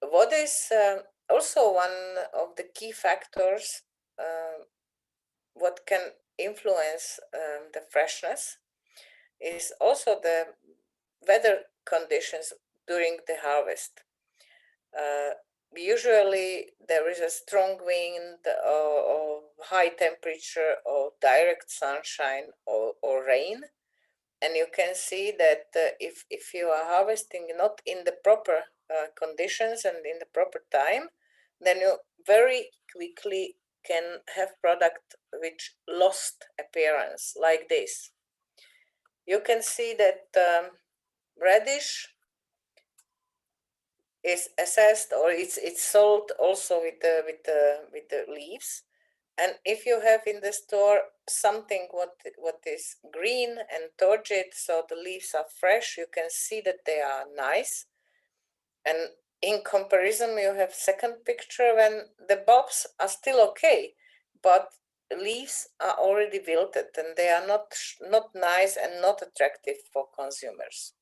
S4: What is also one of the key factors what can influence the freshness is also the weather conditions during the harvest. Usually there is a strong wind or high temperature or direct sunshine or rain, and you can see that if you are harvesting not in the proper conditions and in the proper time, then you very quickly can have product which lost appearance like this. You can see that radish is assessed, or it's sold also with the leaves. And if you have in the store something what is green and turgid, so the leaves are fresh, you can see that they are nice. And in comparison, you have second picture when the bulbs are still okay, but leaves are already wilted and they are not nice and not attractive for consumers.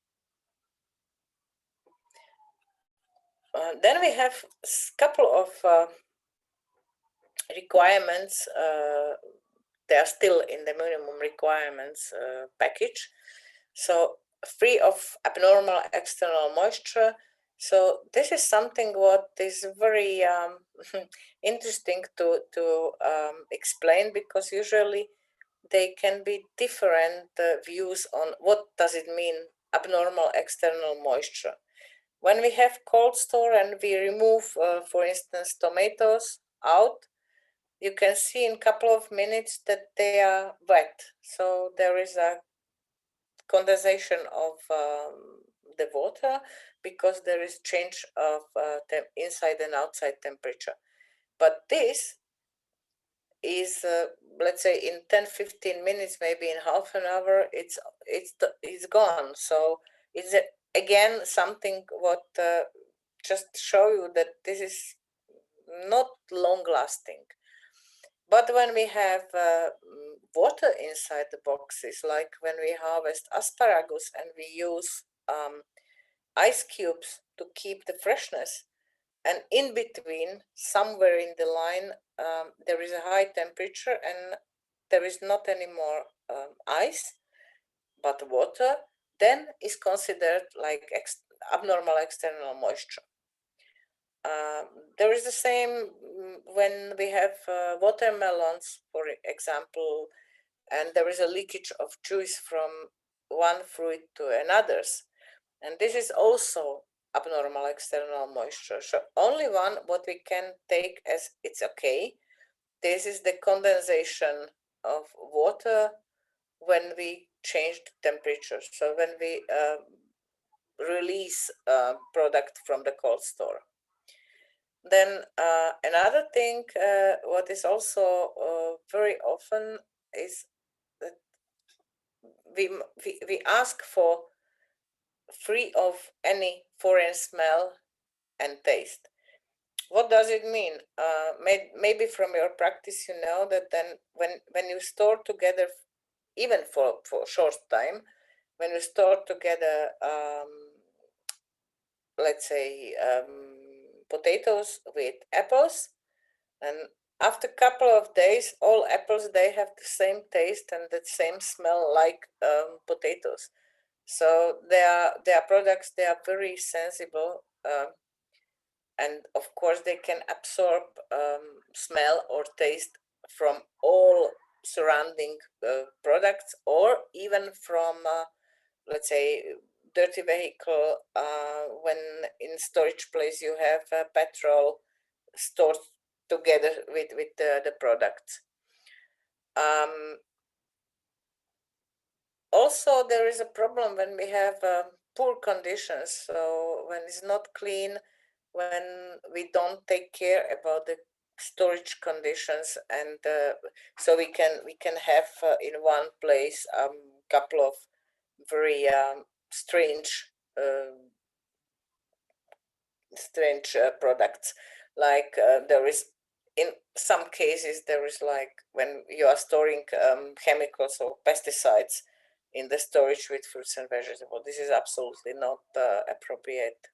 S4: Then we have a couple of requirements. They are still in the minimum requirements package. So free of abnormal external moisture. So this is something what is very interesting to explain, because usually they can be different views on what does it mean abnormal external moisture. When we have cold store and we remove, for instance, tomatoes out, you can see in a couple of minutes that they are wet. So there is a condensation of the water because there is change of inside and outside temperature. But this is, let's say, in 10-15 minutes, maybe in half an hour, it's gone. So it's again something what just show you that this is not long lasting. But when we have water inside the boxes, like when we harvest asparagus and we use ice cubes to keep the freshness, and in between, somewhere in the line, there is a high temperature and there is not anymore ice, but water, then is considered like abnormal external moisture. There is the same when we have watermelons, for example, and there is a leakage of juice from one fruit to another's. And this is also abnormal external moisture. So only one what we can take as it's okay. This is the condensation of water when we change the temperature. So when we release product from the cold store. Then another thing, what is also very often is that we ask for free of any foreign smell and taste. What does it mean? Maybe from your practice, you know that then when you store together, even for a short time, when you store together, let's say, potatoes with apples, and after a couple of days, all apples, they have the same taste and the same smell like potatoes. So their products, they are very sensible, and of course they can absorb smell or taste from all surrounding products, or even from let's say dirty vehicle, when in storage place you have petrol stored together with the products. Also, there is a problem when we have poor conditions. So when it's not clean, when we don't take care about the storage conditions, and so we can have in one place couple of very strange products. Like there is, in some cases, there is like when you are storing chemicals or pesticides in the storage with fruits and vegetables. This is absolutely not appropriate.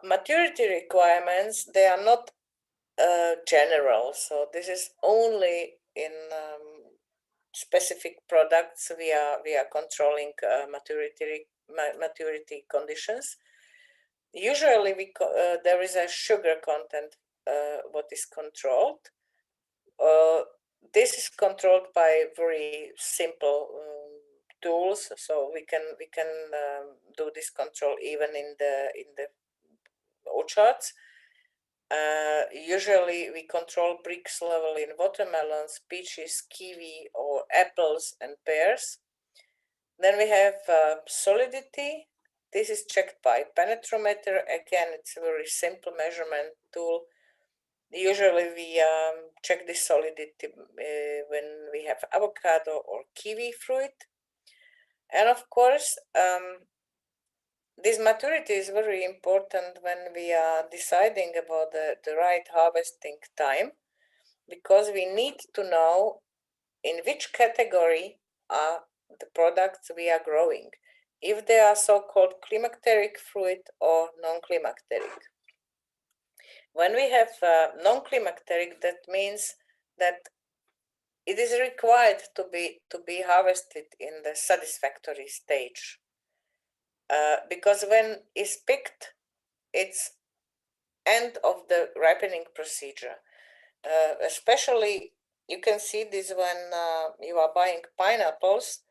S4: Maturity requirements, they are not general, so this is only in specific products we are controlling maturity conditions. Usually there is a sugar content what is controlled. This is controlled by very simple tools, so we can do this control even in the orchards. Usually we control Brix level in watermelons, peaches, kiwi, or apples and pears. Then we have solidity. This is checked by penetrometer. Again, it's a very simple measurement tool. Usually we check the solidity when we have avocado or kiwi fruit. And of course, this maturity is very important when we are deciding about the right harvesting time, because we need to know in which category are the products we are growing, if they are so-called climacteric fruit or non-climacteric. When we have non-climacteric, that means that it is required to be harvested in the satisfactory stage. Because when it's picked, it's end of the ripening procedure. Especially you can see this when you are buying pineapples.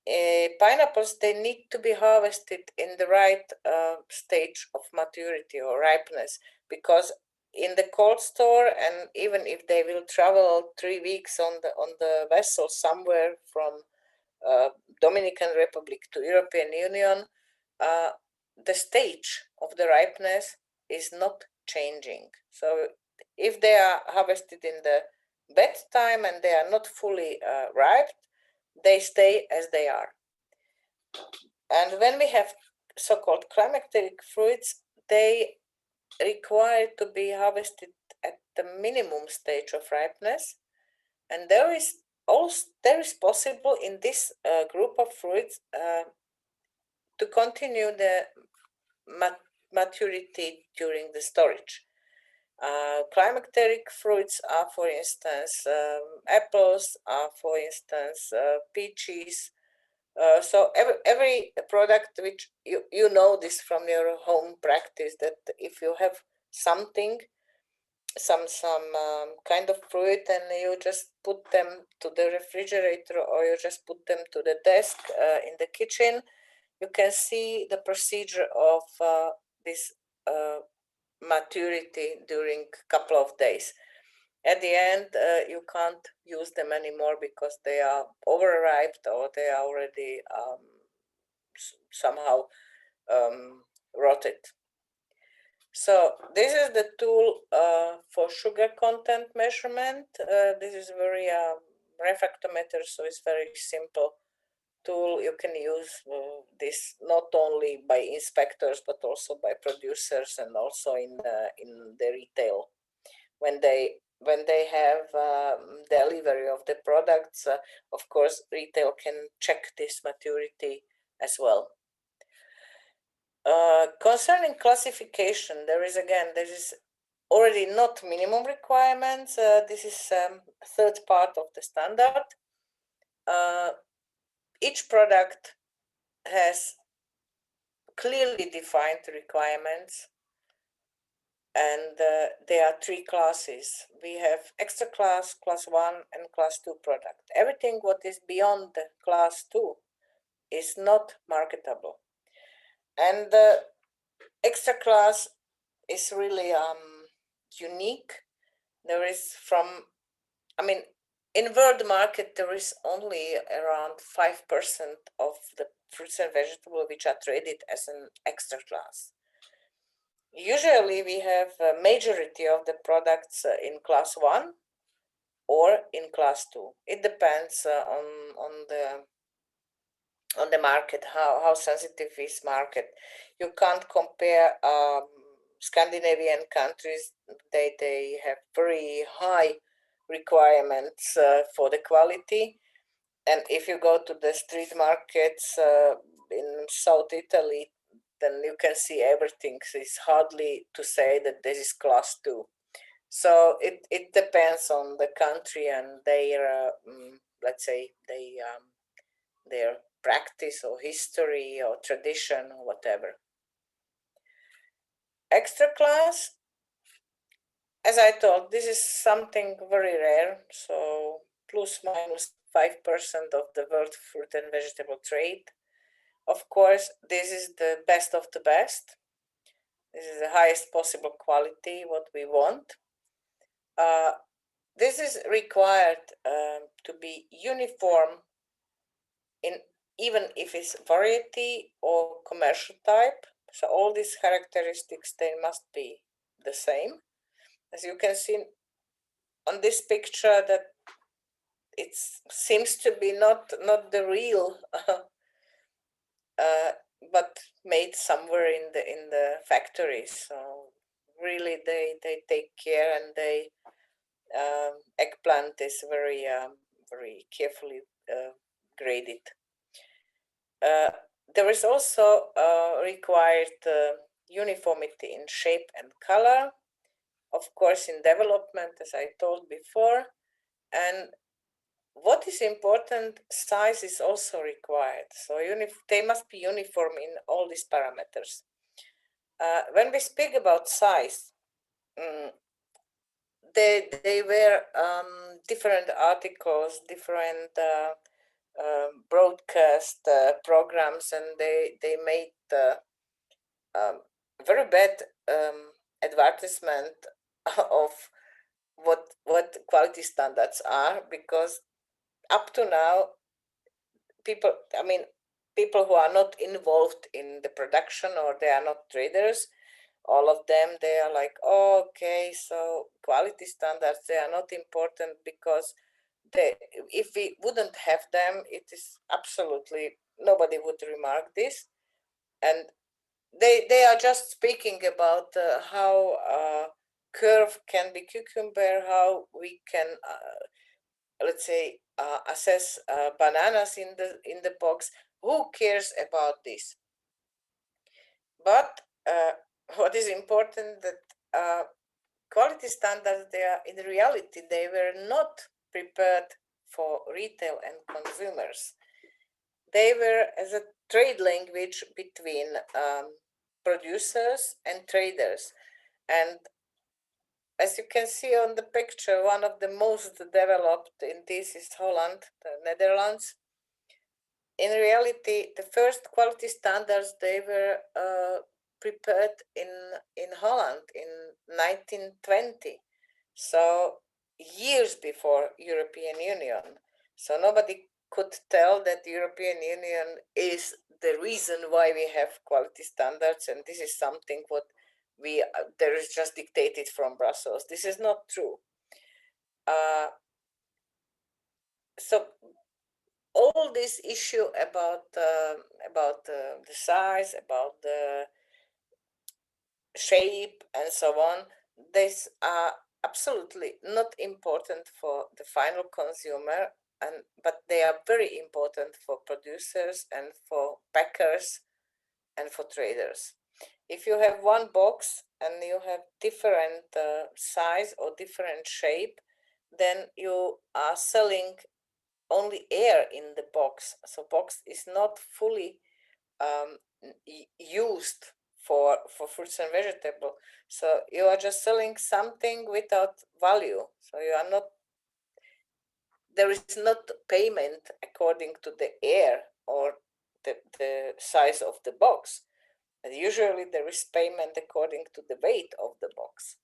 S4: Pineapples, they need to be harvested in the right stage of maturity or ripeness, because in the cold store, and even if they will travel 3 weeks on the vessel somewhere from Dominican Republic to European Union, the stage of the ripeness is not changing. So if they are harvested in the bad time and they are not fully ripe, they stay as they are. And when we have so-called climacteric fruits, they require to be harvested at the minimum stage of ripeness, and there is possible in this group of fruits to continue the maturity during the storage. Climacteric fruits are, for instance, apples, are, for instance, peaches. So every product which you know this from your home practice, that if you have something, some kind of fruit, and you just put them to the refrigerator, or you just put them to the desk in the kitchen, you can see the procedure of this maturity during a couple of days. At the end, you can't use them anymore because they are overripe, or they are already somehow wrote it. So this is the tool for sugar content measurement. This is very refractometer, so it's very simple tool. You can use this not only by inspectors but also by producers and also in the retail when they have delivery of the products. Of course, retail can check this maturity as well. Concerning classification, there is already not minimum requirements. This is third part of the standard. Each product has clearly defined requirements, and there are three classes. We have extra class, class 1, and class 2 product. Everything what is beyond the class 2 is not marketable. And the extra class is really unique. There is in world market, there is only around 5% of the fruits and vegetables which are traded as an extra class. Usually we have a majority of the products in class 1 or in class 2. It depends on the market, how sensitive is market. You can't compare Scandinavian countries. They have very high requirements for the quality, and if you go to the street markets in South Italy, then you can see everything. So it's hardly to say that this is class 2. So it depends on the country and their let's say their practice or history or tradition or whatever. Extra class, as I told, this is something very rare. So plus minus 5% of the world fruit and vegetable trade. Of course, this is the best of the best. This is the highest possible quality, what we want. This is required to be uniform in even if it's variety or commercial type. So all these characteristics, they must be the same. As you can see on this picture, that it seems to be not the real but made somewhere in the factory. So really they take care, and they eggplant is very very carefully graded. There is also required uniformity in shape and color, of course in development, as I told before. And what is important, size is also required. So they must be uniform in all these parameters. When we speak about size, they were different articles, different broadcast programs, and they made very bad advertisement of what quality standards are, because up to now people who are not involved in the production, or they are not traders, all of them, they are like, oh, okay, so quality standards, they are not important, because if we wouldn't have them, it is absolutely, nobody would remark this. And they are just speaking about how curve can be cucumber, how we can let's say assess bananas in the box. Who cares about this? But what is important, that quality standards, they are in reality, they were not prepared for retail and consumers. They were as a trade language between producers and traders. And as you can see on the picture, one of the most developed in this is Holland, the Netherlands. In reality, the first quality standards, they were prepared in Holland in 1920. So years before European Union. So nobody could tell that the European Union is the reason why we have quality standards, and this is something what there is just dictated from Brussels. This is not true. So all this issue about the size, about the shape, and so on, these are absolutely not important for the final consumer, but they are very important for producers and for packers and for traders. If you have one box and you have different size or different shape, then you are selling only air in the box. So box is not fully used for fruits and vegetables. So you are just selling something without value. So you are not, there is not payment according to the air or the size of the box. And usually there is payment according to the weight of the box.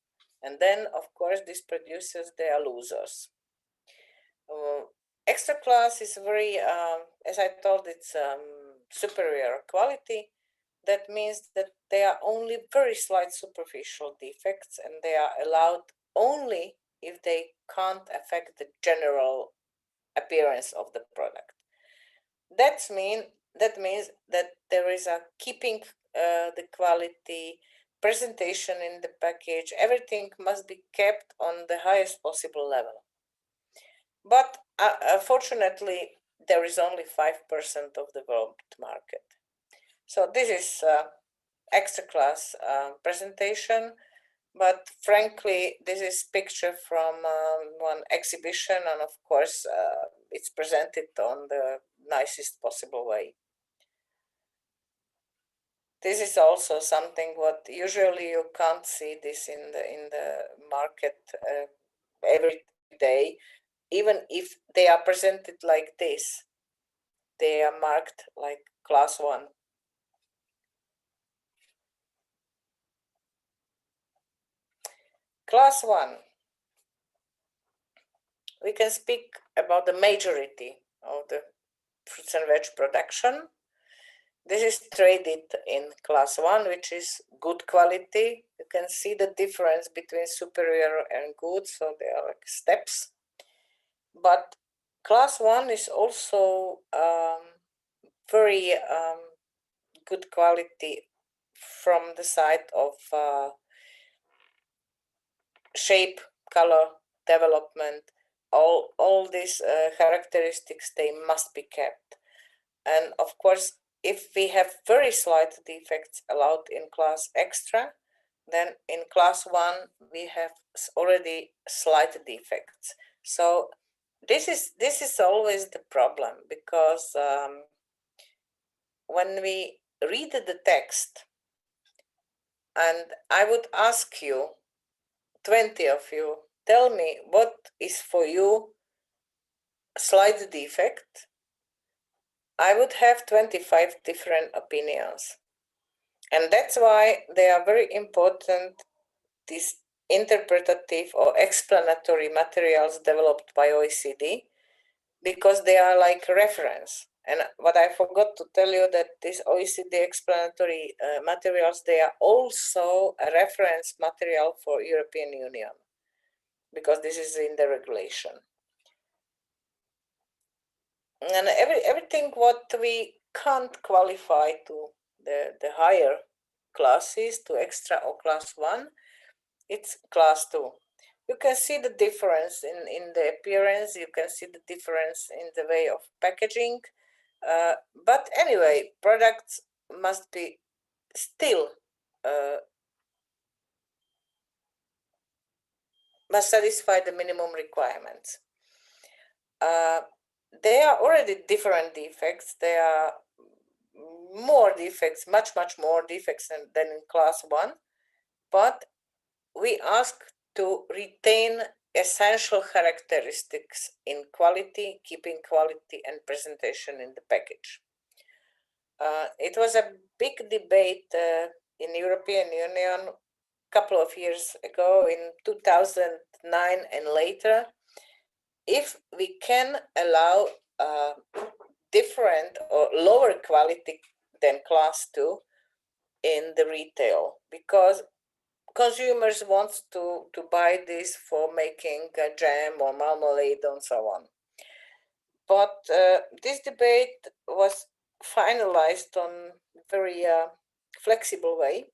S4: And then, of course, these producers, they are losers. Extra class is very, as I told, it's superior quality. That means that they are only very slight superficial defects, and they are allowed only if they can't affect the general appearance of the product. That means that there is a keeping the quality, presentation in the package, everything must be kept on the highest possible level. But fortunately, there is only 5% of the world market. So this is extra class presentation, but frankly, this is picture from one exhibition, and of course, it's presented on the nicest possible way. This is also something what usually you can't see this in the market every day. Even if they are presented like this, they are marked like class 1. Class 1, we can speak about the majority of the fruits and veg production. This is traded in class 1, which is good quality. You can see the difference between superior and good, so they are like steps. But class 1 is also very good quality from the side of shape, color, development. All these characteristics, they must be kept. And of course, if we have very slight defects allowed in class extra, then in class 1 we have already slight defects. So this is always the problem, because when we read the text, and I would ask you, 20 of you, tell me what is for you slight defect, I would have 25 different opinions. And that's why they are very important, these interpretative or explanatory materials developed by OECD, because they are like reference. And what I forgot to tell you, that these OECD explanatory materials, they are also a reference material for European Union, because this is in the regulation. And everything what we can't qualify to the higher classes, to extra or class 1, it's class 2. You can see the difference in the appearance, you can see the difference in the way of packaging. But anyway, products must be still must satisfy the minimum requirements. There are already different defects. There are more defects, much more defects than in class 1. But we ask to retain essential characteristics in quality, keeping quality and presentation in the package. It was a big debate in the European Union a couple of years ago, in 2009 and later, if we can allow different or lower quality than class 2 in the retail, because consumers want to buy this for making jam or marmalade and so on. But this debate was finalized on a very flexible way.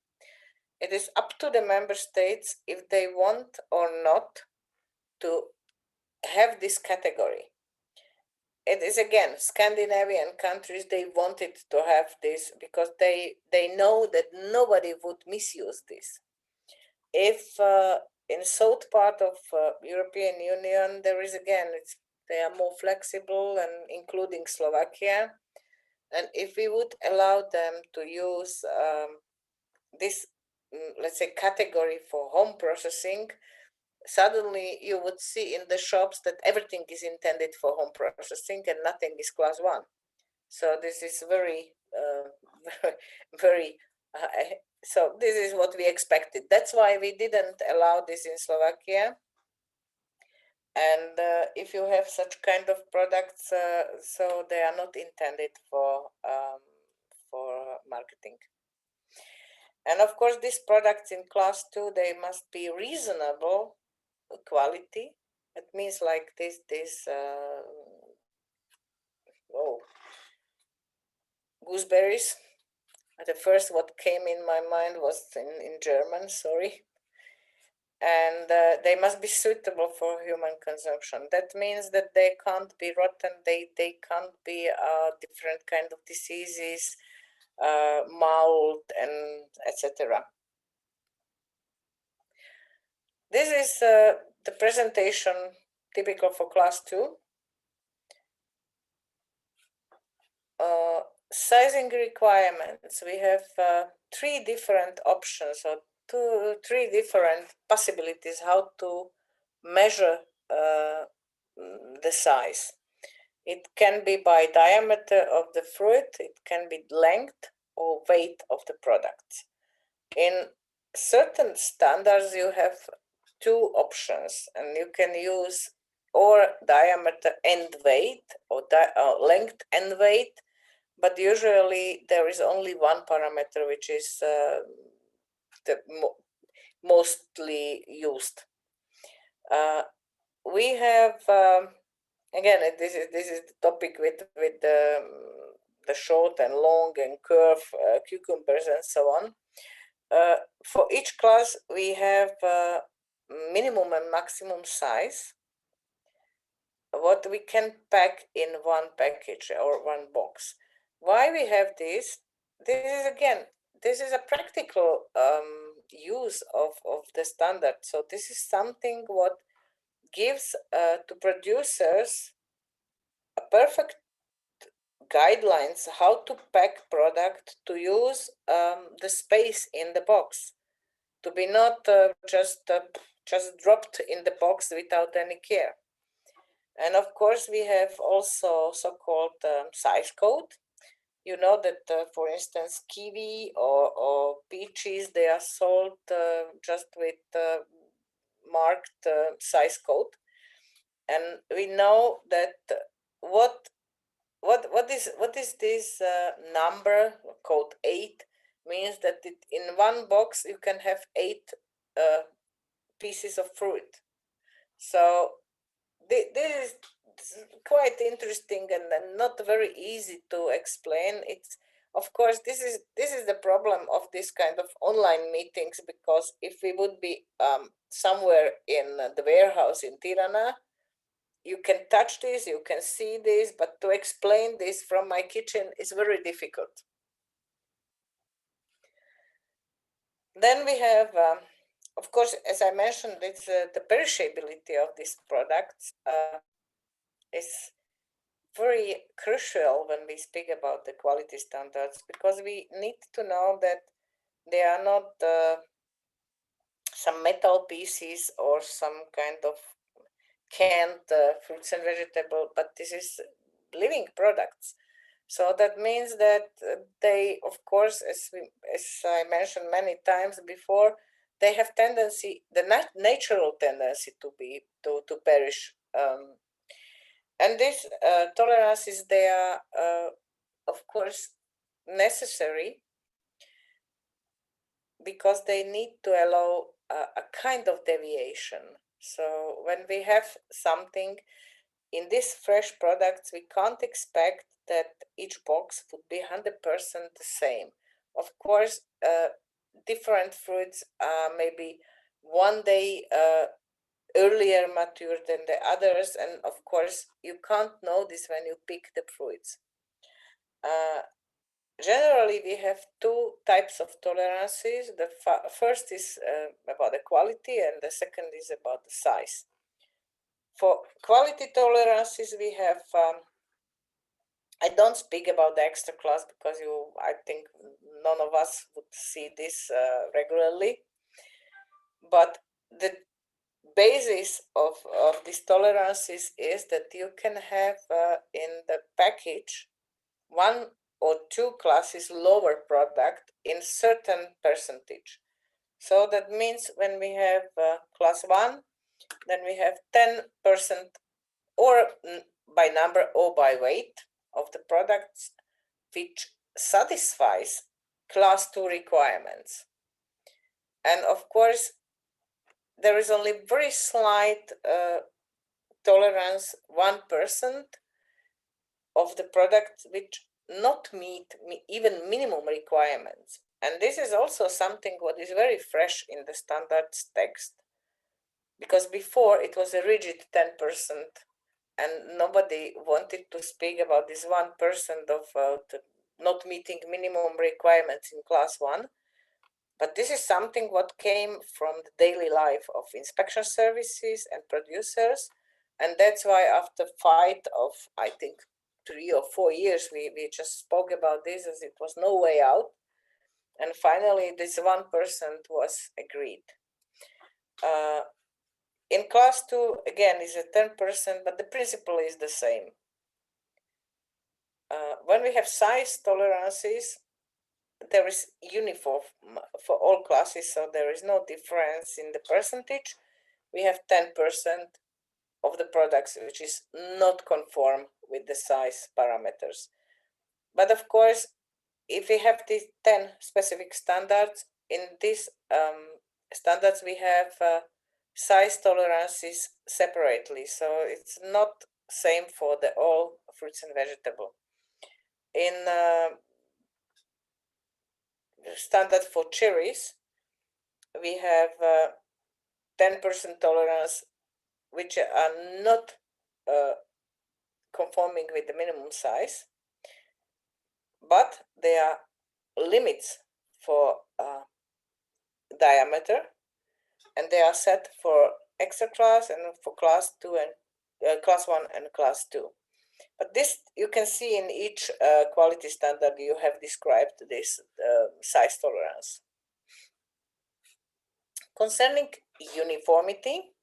S4: It is up to the member states if they want or not to have this category. It is again, Scandinavian countries, they wanted to have this because they know that nobody would misuse this. If in south part of European Union, there is again, they are more flexible, and including Slovakia. And if we would allow them to use this, let's say, category for home processing, suddenly you would see in the shops that everything is intended for home processing and nothing is class 1. So this is very, very, so this is what we expected. That's why we didn't allow this in Slovakia. And if you have such kind of products, so they are not intended for marketing. And of course, these products in class 2, they must be reasonable quality. It means like this gooseberries. The first what came in my mind was in German, sorry. And they must be suitable for human consumption. That means that they can't be rotten, they can't be different kind of diseases, mold, and etc. This is the presentation typical for class 2. Sizing requirements, we have 3 different options, or 3 different possibilities how to measure the size. It can be by diameter of the fruit, it can be length or weight of the product. In certain standards, you have 2 options, and you can use or diameter and weight, or length and weight, but usually there is only one parameter which is the mostly used. We have again, this is the topic with the short and long and curve cucumbers and so on. For each class, we have minimum and maximum size, what we can pack in one package or one box. Why we have this? This is a practical use of the standard. So this is something what gives to producers a perfect guidelines how to pack product to use the space in the box, to be not just dropped in the box without any care. And of course, we have also so-called size code. You know that, for instance, kiwi or peaches, they are sold just with marked size code. And we know that what is this number code 8 means that in one box you can have 8 pieces of fruit. So this is quite interesting and not very easy to explain. It's, of course, this is the problem of this kind of online meetings, because if we would be somewhere in the warehouse in Tirana, you can touch this, you can see this, but to explain this from my kitchen is very difficult. Then we have, of course, as I mentioned, it's the perishability of these products is very crucial when we speak about the quality standards, because we need to know that they are not some metal pieces or some kind of canned fruits and vegetables, but this is living products. So that means that they, of course, as I mentioned many times before, they have tendency, the natural tendency to perish. And these tolerances, they are, of course, necessary because they need to allow a kind of deviation. So when we have something in these fresh products, we can't expect that each box would be 100% the same. Of course, different fruits are maybe one day earlier mature than the others, and of course you can't know this when you pick the fruits. Generally, we have two types of tolerances. The first is about the quality, and the second is about the size. For quality tolerances, we have, I don't speak about the extra class because I think none of us would see this regularly, but the basis of these tolerances is that you can have in the package one or two classes lower product in certain percentage. So that means when we have class 1, then we have 10% or by number or by weight of the products which satisfies class 2 requirements. And of course, there is only very slight tolerance, 1% of the products which not meet even minimum requirements. And this is also something what is very fresh in the standards text, because before it was a rigid 10% and nobody wanted to speak about this 1% of not meeting minimum requirements in class 1. But this is something what came from the daily life of inspection services and producers. And that's why after fight of, I think, 3 or 4 years, we just spoke about this as it was no way out. And finally, this 1% was agreed. In class 2, again, is a 10%, but the principle is the same. When we have size tolerances, there is uniform for all classes, so there is no difference in the percentage. We have 10% of the products which is not conform with the size parameters. But of course, if we have these 10 specific standards, in these standards we have size tolerances separately, so it's not same for the all fruits and vegetables. In standard for cherries, we have 10% tolerance which are not conforming with the minimum size, but there are limits for diameter, and they are set for extra class and for class 2 and class 1 and class 2. But this you can see in each quality standard you have described this size tolerance. Concerning uniformity,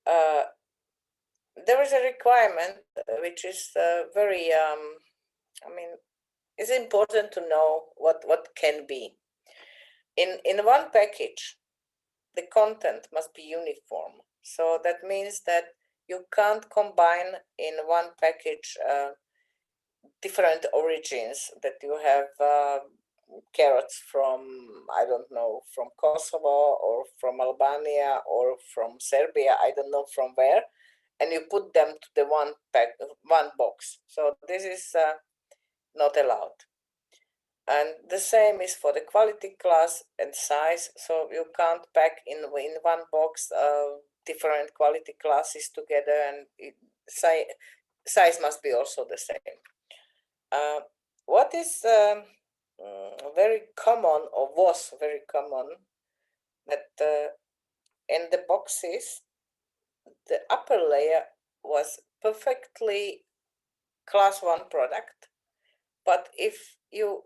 S4: there is a requirement which is very, I mean, it's important to know what can be. In one package, the content must be uniform. So that means that you can't combine in one package different origins, that you have carrots from, I don't know, from Kosovo or from Albania or from Serbia, I don't know from where, and you put them to the one box. So this is not allowed. And the same is for the quality class and size. So you can't pack in one box different quality classes together, and size must be also the same. What is very common, or was very common, that in the boxes, the upper layer was perfectly class 1 product, but if you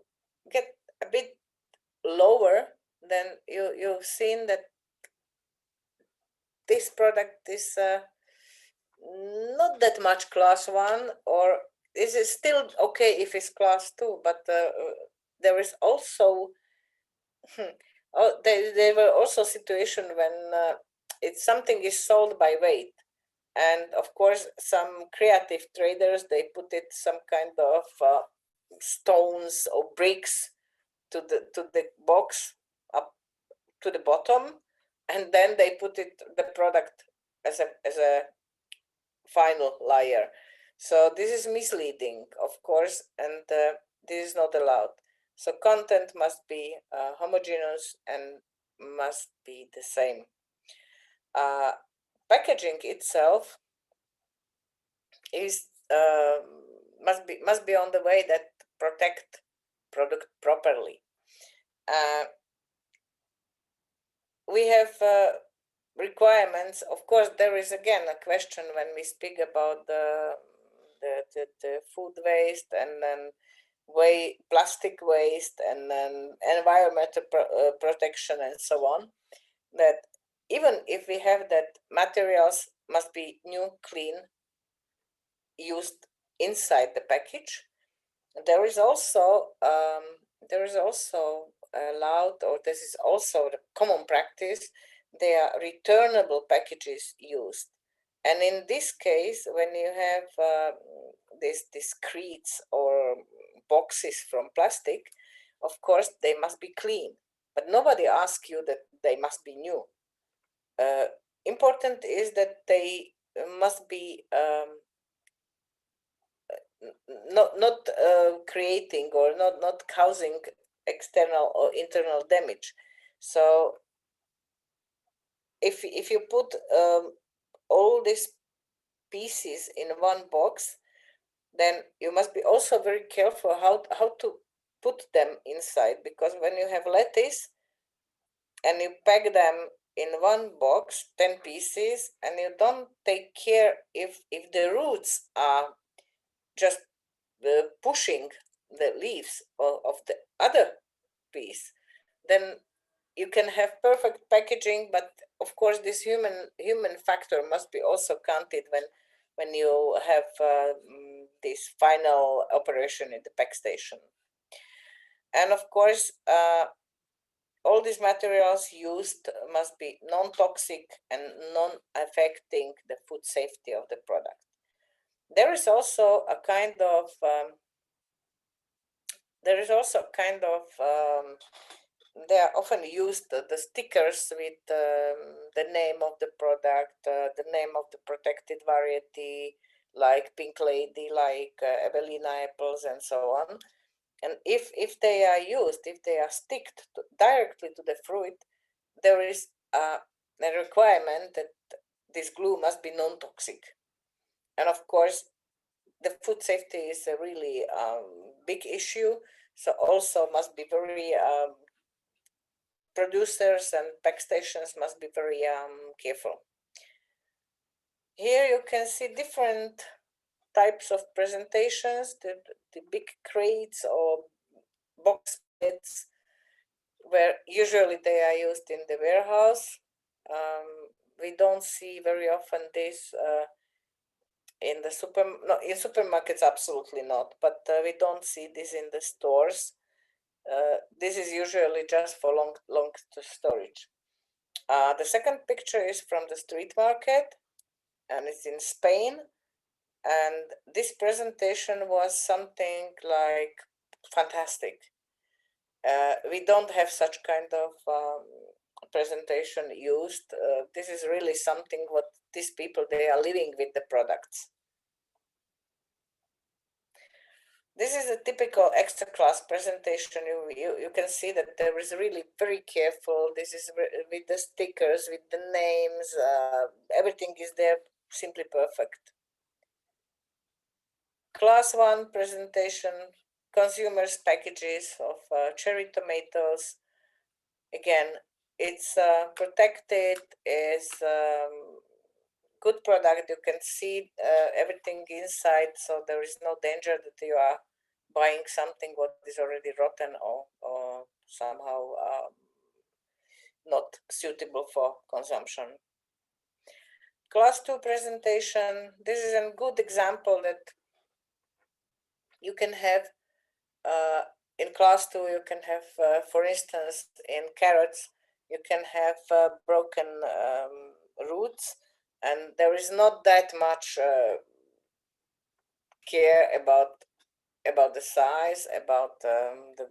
S4: get a bit lower, then you've seen that this product is not that much class 1, or is it still okay if it's class 2, but there is also there were also situations when something is sold by weight, And of course, some creative traders, they put it some kind of stones or bricks to the box up to the bottom, and then they put the product as a final layer. So this is misleading, of course, and this is not allowed. So content must be homogeneous and must be the same. Packaging itself is must be on the way that protect product properly. We have requirements. Of course, there is again a question when we speak about the food waste and then plastic waste and then environmental protection and so on, that even if we have that, materials must be new, clean, used inside the package. There is also allowed, or this is also the common practice, there are returnable packages used. And in this case, when you have these crates or boxes from plastic, of course, they must be clean, but nobody asks you that they must be new. Important is that they must be not creating or not causing external or internal damage. So if you put all these pieces in one box, then you must be also very careful how to put them inside, because when you have lettuce and you pack them in one box, 10 pieces, and you don't take care if the roots are just pushing the leaves of the other piece, then you can have perfect packaging, but of course this human factor must be also counted when you have this final operation in the pack station. And of course, all these materials used must be non-toxic and non-affecting the food safety of the product. There is also a kind of they are often used the stickers with the name of the product, the name of the protected variety, like Pink Lady, like Evelina apples, and so on. And if they are used, if they are sticked directly to the fruit, there is a requirement that this glue must be non-toxic. And of course, the food safety is a really big issue, so also must be very producers and pack stations must be very careful. Here you can see different types of presentations, the big crates or box pits, where usually they are used in the warehouse. We don't see very often this in the in supermarkets, absolutely not, but we don't see this in the stores. This is usually just for long storage. The second picture is from the street market, and it's in Spain. And this presentation was something like fantastic. We don't have such kind of presentation used. This is really something what these people, they are living with the products. This is a typical extra class presentation. You can see that there is really very careful. This is with the stickers, with the names, everything is there simply perfect. Class 1 presentation, consumers packages of cherry tomatoes. Again, it's protected, is good product. You can see everything inside, so there is no danger that you are buying something what is already rotten or somehow not suitable for consumption. Class 2 presentation, this is a good example that you can have in class 2, you can have, for instance, in carrots, you can have broken roots, and there is not that much care about the size, about the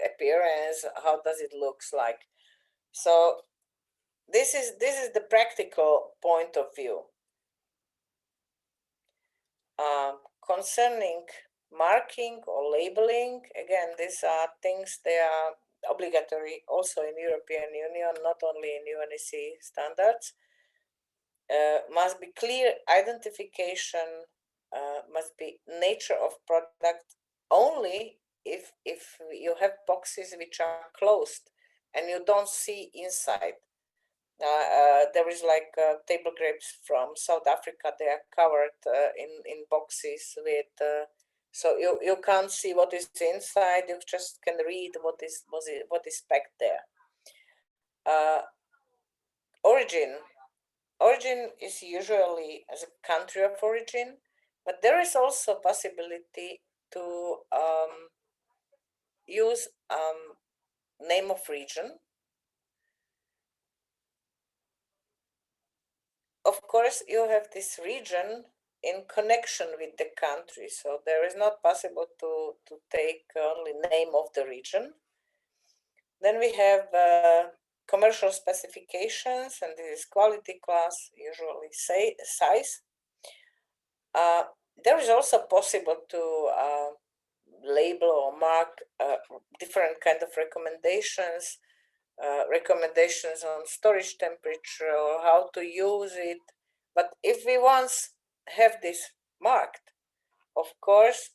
S4: appearance, how does it looks like. So this is the practical point of view. Concerning marking or labeling, again, these are things, they are obligatory also in European Union, not only in UNEC standards. Must be clear identification, must be nature of product only if you have boxes which are closed and you don't see inside. There is like table grapes from South Africa. They are covered in boxes with, so you can't see what is inside. You just can read what is packed there. Origin is usually as a country of origin, but there is also possibility to use name of region. Of course, you have this region in connection with the country, so there is not possible to take only name of the region. Then we have commercial specifications, and this is quality class, usually size. There is also possible to label or mark different kind of recommendations, recommendations on storage temperature or how to use it. But if we once have this marked, of course,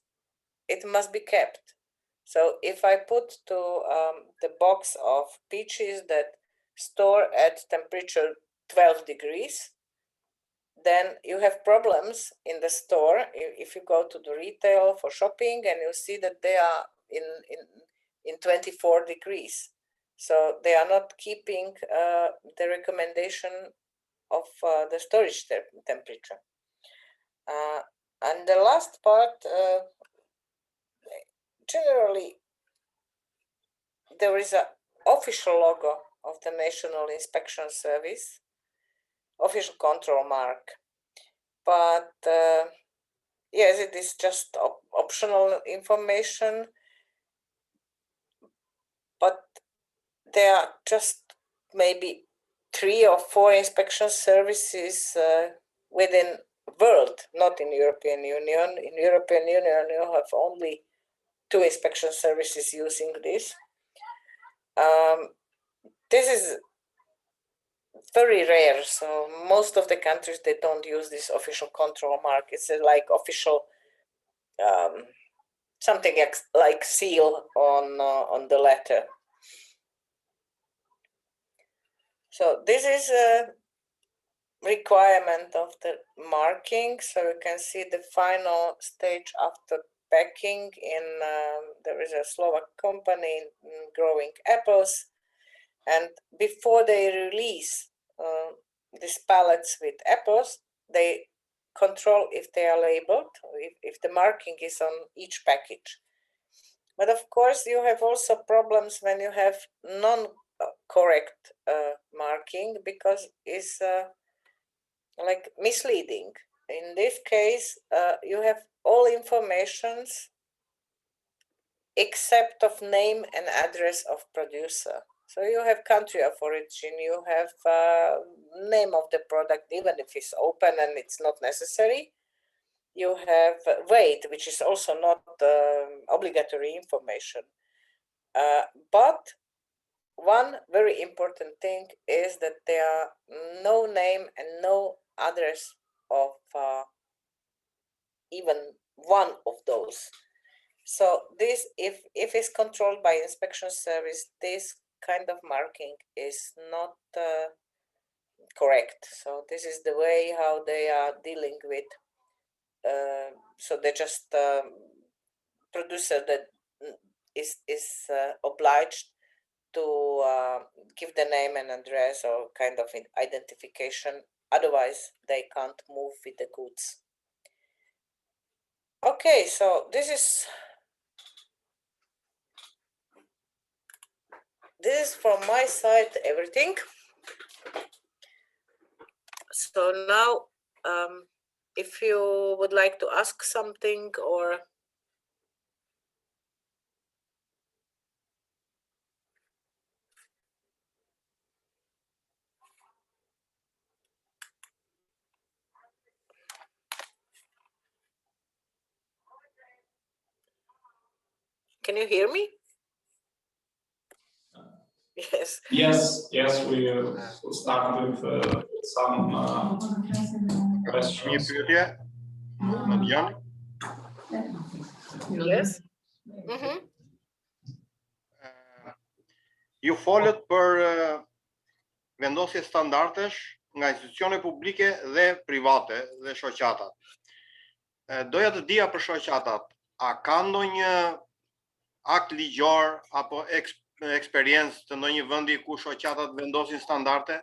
S4: it must be kept. So if I put to the box of peaches that store at temperature 12 degrees, then you have problems in the store if you go to the retail for shopping and you see that they are in 24 degrees. So they are not keeping the recommendation of the storage temperature. And the last part, generally, there is an official logo of the National Inspection Service, official control mark. But yes, it is just optional information. But there are just maybe 3 or 4 inspection services within world, not in European Union. In European Union, you have only 2 inspection services using this. This is very rare. So most of the countries, they don't use this official control mark. It's like official something like seal on the letter. So this is a requirement of the marking. So you can see the final stage after packing. There is a Slovak company growing apples, and before they release these pallets with apples, they control if they are labeled, if the marking is on each package. But of course, you have also problems when you have non-correct marking, because it's like misleading. In this case, you have all informations except of name and address of producer. So you have country of origin, you have name of the product, even if it's open and it's not necessary. You have weight, which is also not obligatory information. But one very important thing is that there are no name and no address of even one of those. So this, if it's controlled by inspection service, this kind of marking is not correct. So this is the way how they are dealing with. So they just producer that is obliged to give the name and address or kind of identification. Otherwise, they can't move with the goods. Okay, so this is from my side everything. So now, if you would like to ask something or can you hear me? Yes.
S1: Yes, we start with some questions.
S5: Një pyetje, Madian.
S4: Yes.
S5: Ju folët për vendosje standardesh nga institucione publike dhe private dhe shoqatat. Doja të dija për shoqatat, a ka ndonjë akt ligjor apo eksperiencë të ndonjë vendi ku shoqatat vendosin standarde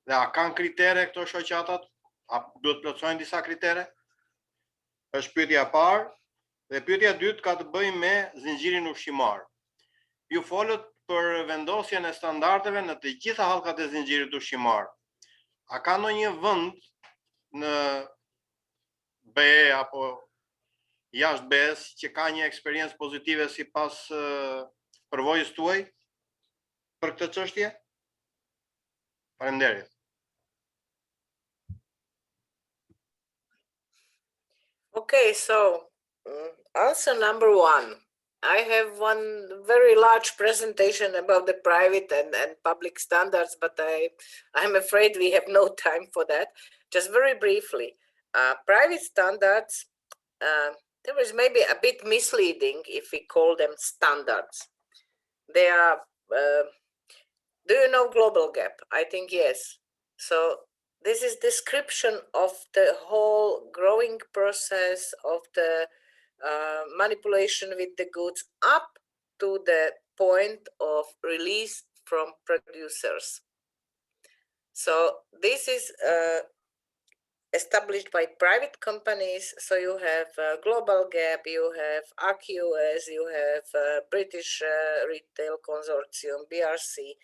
S5: dhe a kanë kritere këto shoqatat? A duhet plotësojnë disa kritere? Është pyetja e parë. Dhe pyetja e dytë ka të bëjë me zinxhirin ushqimar. Ju folët për vendosjen e standardeve në të gjitha hallkat e zinxhirit ushqimar. A ka ndonjë vend në BE apo jashtë BE-s që ka një eksperiencë pozitive sipas përvojës tuaj për këtë çështje? Faleminderit.
S4: Okay, so answer number one. I have one very large presentation about the private and public standards, but I'm afraid we have no time for that. Just very briefly, private standards, there is maybe a bit misleading if we call them standards. They are, do you know global gap? I think yes. So this is description of the whole growing process of the manipulation with the goods up to the point of release from producers. So this is established by private companies. So you have Global Gap, you have AQS, you have British Retail Consortium, BRC.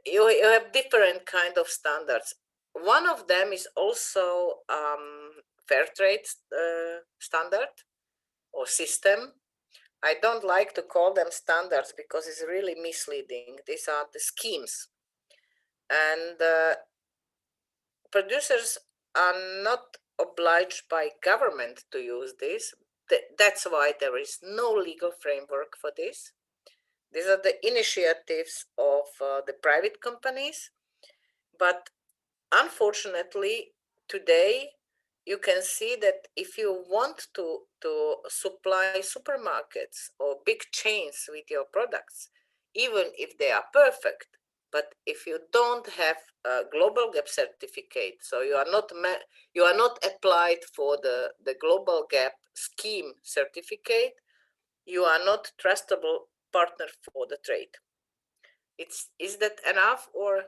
S4: You have different kind of standards. One of them is also fair trade standard or system. I don't like to call them standards because it's really misleading. These are the schemes. And producers are not obliged by government to use this. That's why there is no legal framework for this. These are the initiatives of the private companies. But unfortunately, today, you can see that if you want to supply supermarkets or big chains with your products, even if they are perfect, but if you don't have a Global Gap certificate, so you are not applied for the Global Gap scheme certificate, you are not trustable partner for the trade. Is that enough or?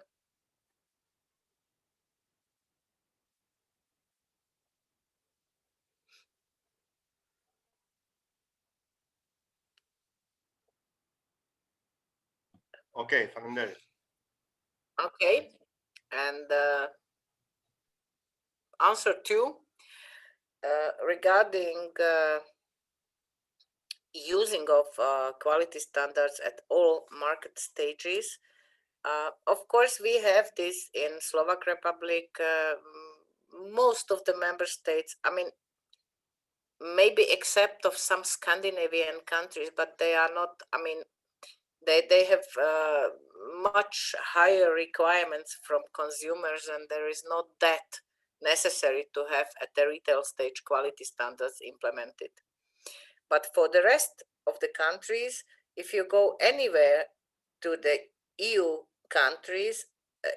S5: Okay, faleminderit.
S4: Okay, and answer two, regarding using of quality standards at all market stages. Of course, we have this in Slovak Republic, most of the member states, I mean, maybe except of some Scandinavian countries, but they are not, I mean, they have much higher requirements from consumers, and there is not that necessary to have at the retail stage quality standards implemented. But for the rest of the countries, if you go anywhere to the EU countries,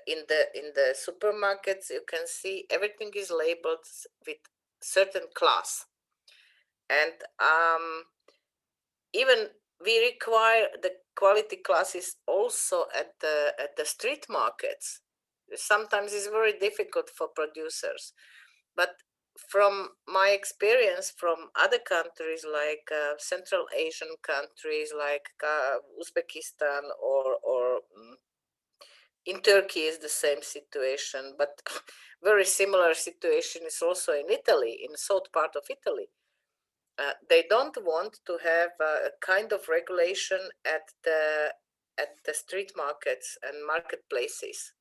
S4: in the supermarkets, you can see everything is labeled with certain class, and even we require the quality classes also at the street markets. Sometimes it's very difficult for producers, but from my experience from other countries like Central Asian countries like Uzbekistan or in Turkey is the same situation, but very similar situation is also in Italy, in the south part of Italy. They don't want to have a kind of regulation at the street markets and marketplaces.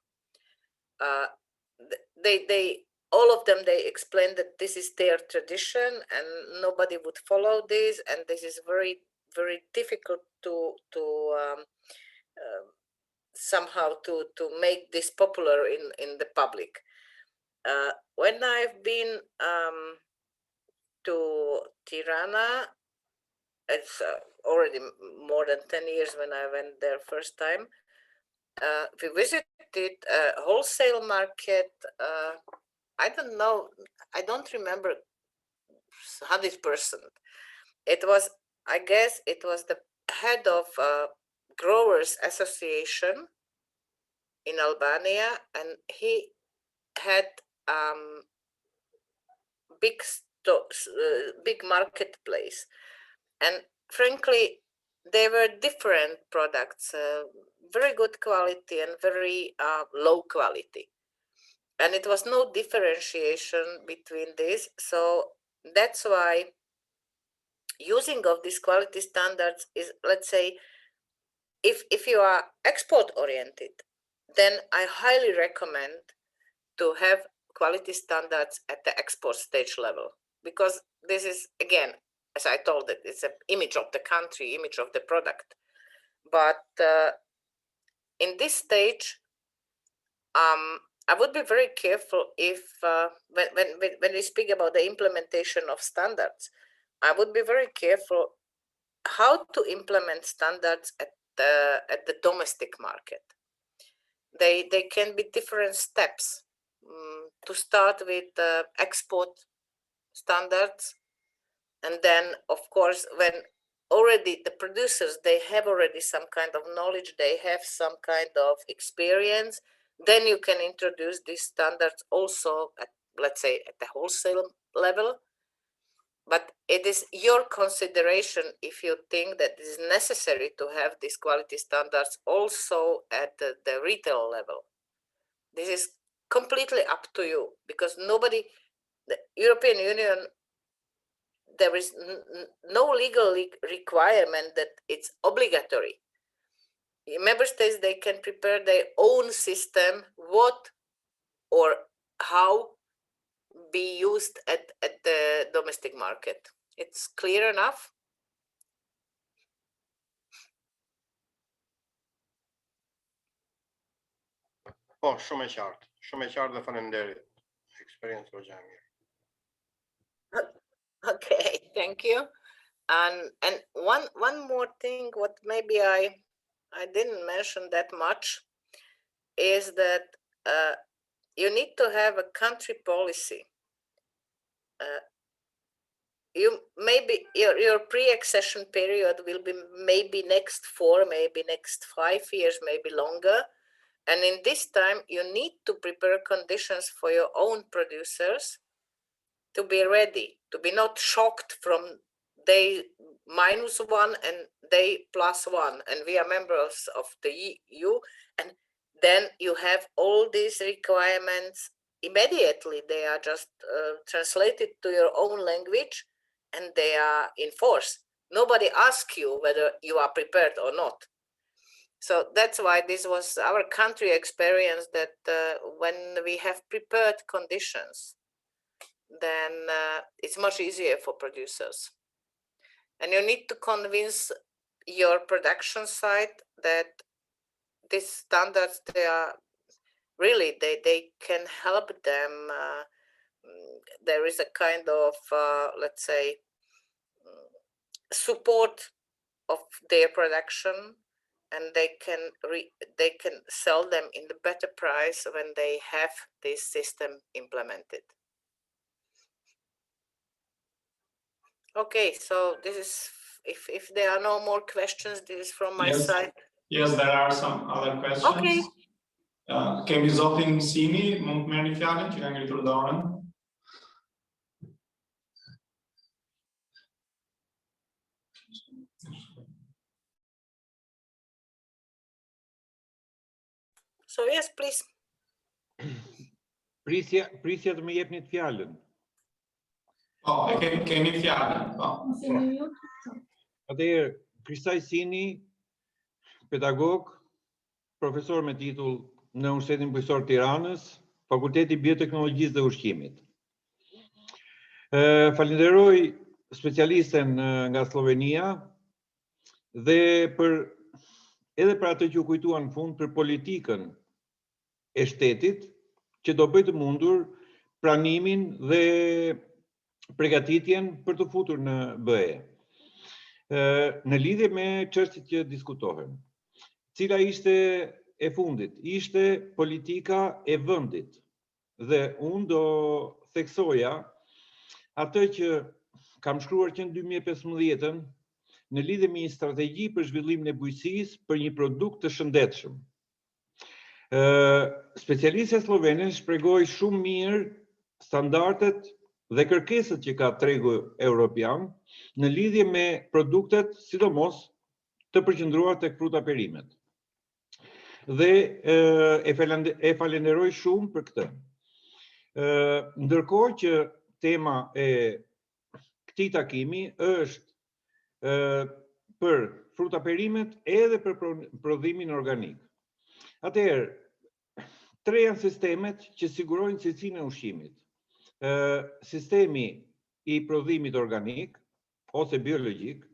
S4: All of them, they explain that this is their tradition and nobody would follow this, and this is very, very difficult to somehow to make this popular in the public. When I've been to Tirana, it's already more than 10 years when I went there first time. We visited a wholesale market. I don't know, I don't remember 100%. It was, I guess it was the head of Growers Association in Albania, and he had big marketplace, and frankly they were different products, very good quality and very low quality, and it was no differentiation between these. So that's why using of these quality standards is, let's say, if you are export oriented, then I highly recommend to have quality standards at the export stage level, because this is, again, as I told it, it's an image of the country, image of the product. But in this stage, I would be very careful if when we speak about the implementation of standards, I would be very careful how to implement standards at the domestic market. They can be different steps. To start with export standards, and then of course when already the producers, they have already some kind of knowledge, they have some kind of experience, then you can introduce these standards also at, let's say, at the wholesale level. But it is your consideration if you think that it is necessary to have these quality standards also at the retail level. This is completely up to you, because nobody, the European Union, there is no legal requirement that it's obligatory. Member states, they can prepare their own system, what or how be used at the domestic market. It's clear enough?
S5: Po, shumë e qartë dhe faleminderit. Experience for Jamir.
S4: Okay, thank you. And one more thing, what maybe I didn't mention that much, is that you need to have a country policy. You maybe your pre-accession period will be maybe next 4, maybe next 5 years, maybe longer. And in this time, you need to prepare conditions for your own producers to be ready, to be not shocked from day -1 and day +1. And we are members of the EU, and then you have all these requirements immediately. They are just translated to your own language, and they are in force. Nobody asks you whether you are prepared or not. So that's why this was our country experience, that when we have prepared conditions, then it's much easier for producers. And you need to convince your production site that these standards, they are really, they can help them. There is a kind of, let's say, support of their production, and they can sell them in the better price when they have this system implemented. Okay, so this is, if there are no more questions, this is from my side.
S1: Yes, there are some other questions.
S4: Okay.
S1: Kemi zotin Simi, mund të merrni fjalën që ka ngritur dorën.
S4: So yes, please.
S6: Prisja të më jepnit fjalën.
S1: Po, kemi fjalën, po.
S6: Atëherë, Kristaj Sini, pedagog, profesor me titull në Universitetin Bujqësor Tiranës, Fakulteti Bioteknologjisë dhe Ushqimit. Falenderoj specialisten nga Slovenia dhe edhe për atë që u kujtuan në fund për politikën e shtetit që do bëjë të mundur pranimin dhe përgatitjen për të futur në BE. Në lidhje me çështjet që diskutohen, cila ishte e fundit, ishte politika e vendit. Dhe unë do theksoja atë që kam shkruar që në 2015 në lidhje me një strategji për zhvillimin e bujqësisë për një produkt të shëndetshëm. Specialistja slovene shpjegoi shumë mirë standardet dhe kërkesat që ka tregu europian në lidhje me produktet, sidomos të përqendruar tek fruta perimet. Dhe e falenderoj shumë për këtë. Ndërkohë që tema e këtij takimi është për fruta perimet edhe për prodhimin organik. Atëherë, tre janë sistemet që sigurojnë cilësinë e ushqimit. Sistemi i prodhimit organik ose biologjik,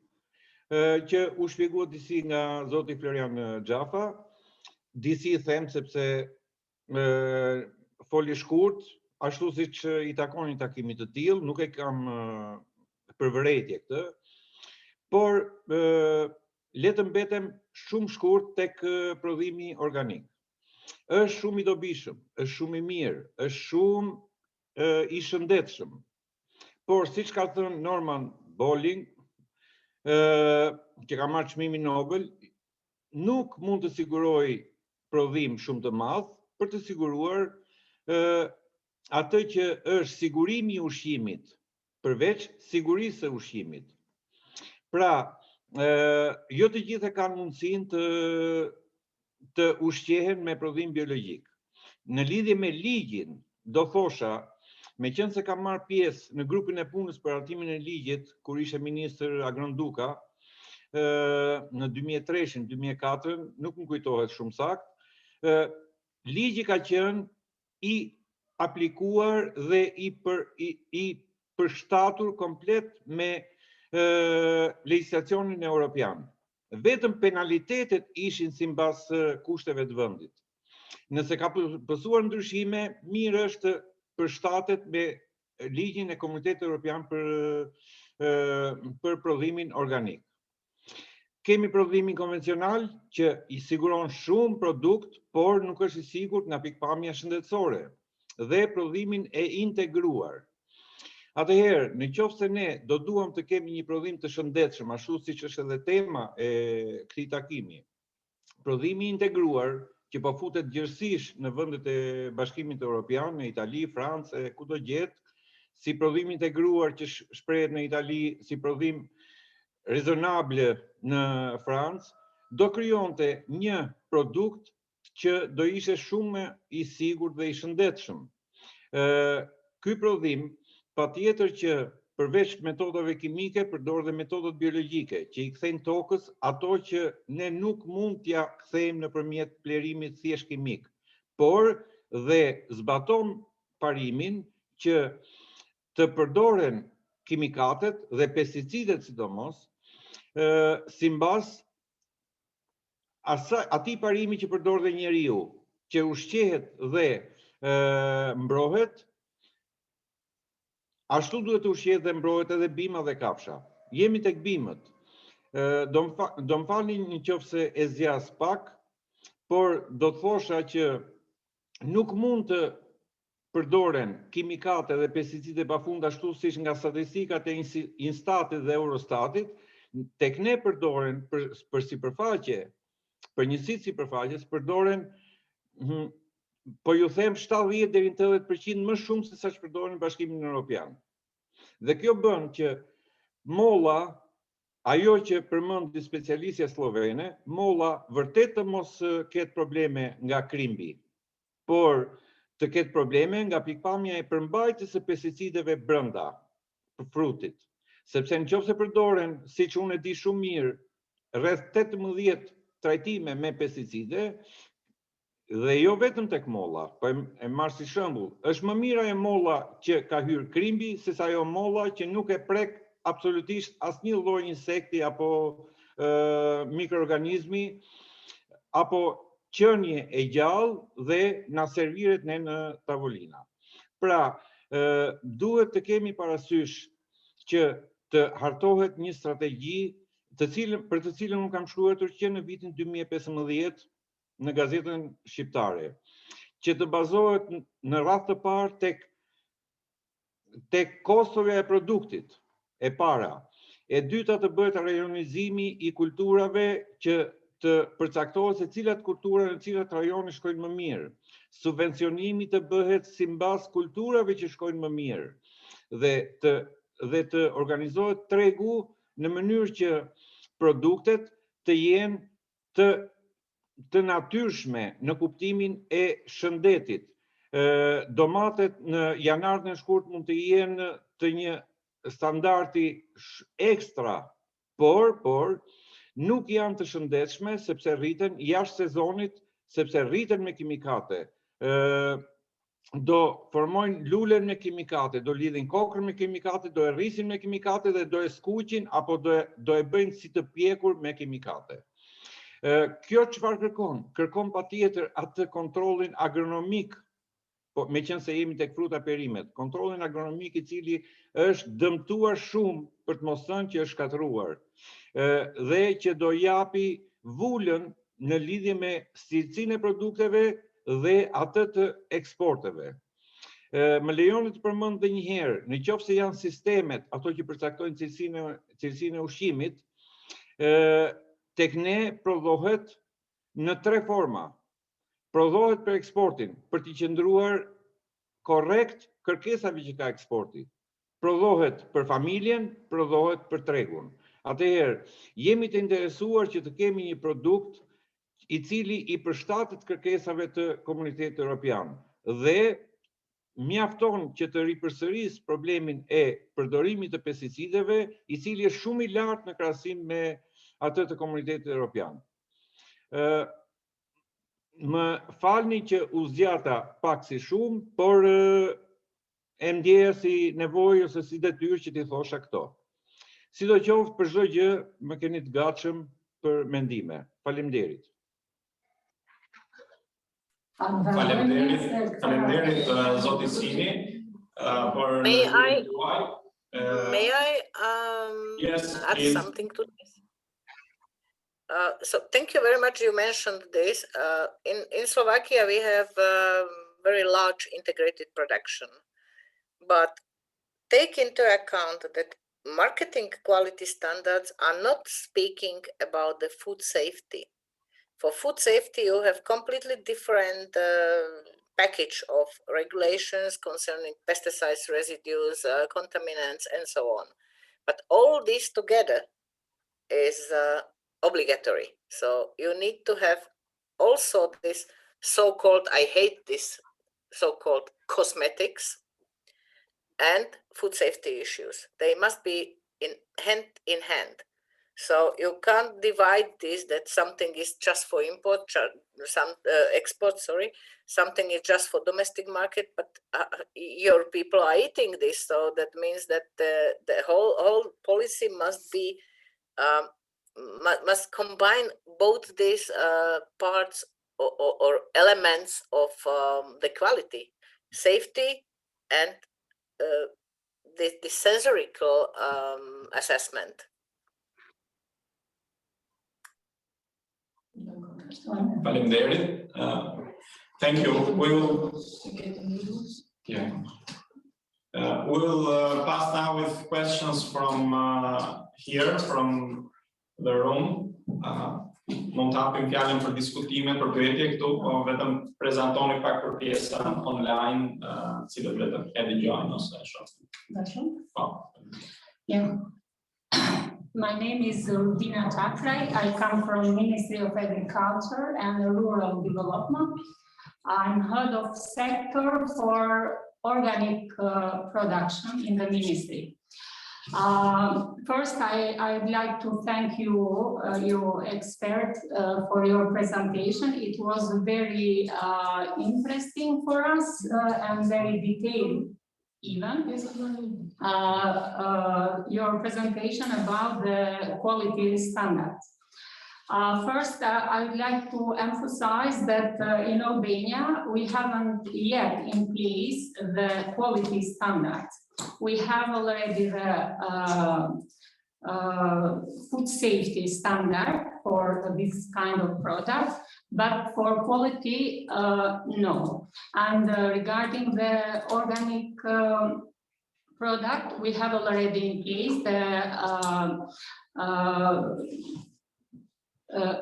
S6: që u shpjegua disi nga zoti Florian Xhafa, disi them sepse foli shkurt, ashtu siç i takon një takimit të tillë, nuk e kam për vërejtje këtë, por le të mbetem shumë shkurt tek prodhimi organik. Është shumë i dobishëm, është shumë i mirë, është shumë i shëndetshëm. Por siç ka thënë Norman Bowling, që ka marrë çmimin Nobel, nuk mund të sigurojë prodhim shumë të madh për të siguruar atë që është sigurimi i ushqimit, përveç sigurisë së ushqimit. Pra, jo të gjithë kanë mundësinë të ushqehen me prodhim biologjik. Në lidhje me ligjin, do thosha, meqense kam marrë pjesë në grupin e punës për hartimin e ligjit, kur ishte ministër Agron Duka, në 2003-2004, nuk më kujtohet shumë saktë, ligji ka qenë i aplikuar dhe i përshtatur komplet me legjislacionin europian. Vetëm penalitetet ishin sipas kushteve të vendit. Nëse ka pësuar ndryshime, mirë është të përshtatet me ligjin e Komunitetit Evropian për prodhimin organik. Kemi prodhimin konvencional që i siguron shumë produkt, por nuk është i sigurt nga pikpamja shëndetësore, dhe prodhimin e integruar. Atëherë, në qoftë se ne do duam të kemi një prodhim të shëndetshëm, ashtu siç është edhe tema e këtij takimi, prodhimi integruar që po futet gjithësisht në vendet e Bashkimit Evropian, në Itali, Francë, kudo gjet, si prodhim integruar që shprehet në Itali, si prodhim rezonable në Francë, do krijonte një produkt që do ishte shumë i sigurt dhe i shëndetshëm. Ky prodhim patjetër që përveç metodave kimike përdor dhe metodat biologjike që i kthejnë tokës ato që ne nuk mund t'ja kthejmë nëpërmjet plerimit thjesht kimik, por dhe zbaton parimin që të përdoren kimikatet dhe pesticidet sidomos sipas atij parimi që përdor dhe njeriu, që ushqehet dhe mbrohet. Ashtu duhet të ushqehet dhe mbrohet edhe bima dhe kafsha. Jemi tek bimët. Do më falni nëse e zgjas pak, por do të thosha që nuk mund të përdoren kimikate dhe pesticide pafund ashtu siç nga statistikat e Instatit dhe Eurostatit, tek ne përdoren për sipërfaqe, për njësitë sipërfaqes përdoren po ju them 70 deri në 80% më shumë se sa që përdoren në Bashkimin Evropian. Dhe kjo bën që molla ajo që përmendi specialistja slovene, molla vërtet të mos ketë probleme nga krimbi, por të ketë probleme nga pikpamja e përmbajtjes së pesticideve brenda frutit. Sepse nëse përdoren, siç unë e di shumë mirë, rreth 18 trajtime me pesticide, dhe jo vetëm tek molla, po e marr si shembull, është më mirë ajo molla që ka hyrë krimbi se sa ajo molla që nuk e prek absolutisht asnjë lloj insekti apo mikroorganizmi apo qenie e gjallë dhe na serviret ne në tavolina. Pra, duhet të kemi parasysh që të hartohet një strategji për të cilën unë kam shkruar që në vitin 2015 në gazetën shqiptare, që të bazohet në radhë të parë tek kostove e produktit, e para. E dyta të bëhet rajonizimi i kulturave që të përcaktohet se cilat kultura në cilat rajone shkojnë më mirë. Subvencionimi të bëhet simbas kulturave që shkojnë më mirë. Dhe të organizohet tregu në mënyrë që produktet të jenë të natyrshme në kuptimin e shëndetit. Domatet në janar në shkurt mund të jenë të një standardi ekstra, por nuk janë të shëndetshme sepse rriten jashtë sezonit, sepse rriten me kimikate. Do formojnë lulen me kimikate, do lidhin kokrën me kimikate, do e rrisin me kimikate dhe do e skuqin apo do e bëjnë si të pjekur me kimikate. Kjo çfarë kërkon? Kërkon patjetër atë kontrollin agronomik, po meqense jemi tek fruta perimet, kontrollin agronomik i cili është dëmtuar shumë për të mos thënë që është shkatëruar, dhe që do japi vulën në lidhje me cilësinë e produkteve dhe atë të eksporteve. Më lejoni të përmend edhe një herë, nëse janë sistemet ato që përcaktojnë cilësinë e ushqimit, tek ne prodhohet në 3 forma. Prodhohet për eksportin, për t'i qëndruar korrekt kërkesave që ka eksporti. Prodhohet për familjen, prodhohet për tregun. Atëherë, jemi të interesuar që të kemi një produkt i cili i përshtatet kërkesave të komunitetit evropian. Dhe mjafton që të ripërsëris problemin e përdorimit të pesticideve, i cili është shumë i lartë në krahasim me atë të komunitetit evropian. Më falni që u zgjata pak si shumë, por e ndjeja si nevojë ose si detyrë që t'i thosha këto. Sidoqoftë për çdo gjë më keni të gatshëm për mendime. Faleminderit.
S1: Faleminderit zoti Sini për
S4: May I
S1: yes,
S4: add something to this? So thank you very much. You mentioned this. In Slovakia, we have very large integrated production, but take into account that marketing quality standards are not speaking about the food safety. For food safety, you have completely different package of regulations concerning pesticides, residues, contaminants, and so on. But all this together is obligatory. So you need to have also this so-called, I hate this so-called cosmetics and food safety issues. They must be hand in hand. So you can't divide this, that something is just for import, export, something is just for domestic market, but your people are eating this. So that means that the whole policy must be, must combine both these parts or elements of the quality, safety and the sensorical assessment.
S1: Faleminderit. Thank you. We will pass now with questions from here, from the room. Mund të hapim fjalën për diskutime, për pyetje këtu, vetëm prezantoni pak për pjesën online, cilët vetëm e dëgjojnë ose e shohin. Po.
S7: My name is Rudina Chakrai. I come from Ministry of Agriculture and Rural Development. I'm head of sector for organic production in the ministry. First, I'd like to thank you, your expert, for your presentation. It was very interesting for us and very detailed. Even your presentation about the quality standards. First, I would like to emphasize that in Albania, we haven't yet in place the quality standards. We have already the food safety standard for this kind of product, but for quality, no. And regarding the organic product, we have already in place the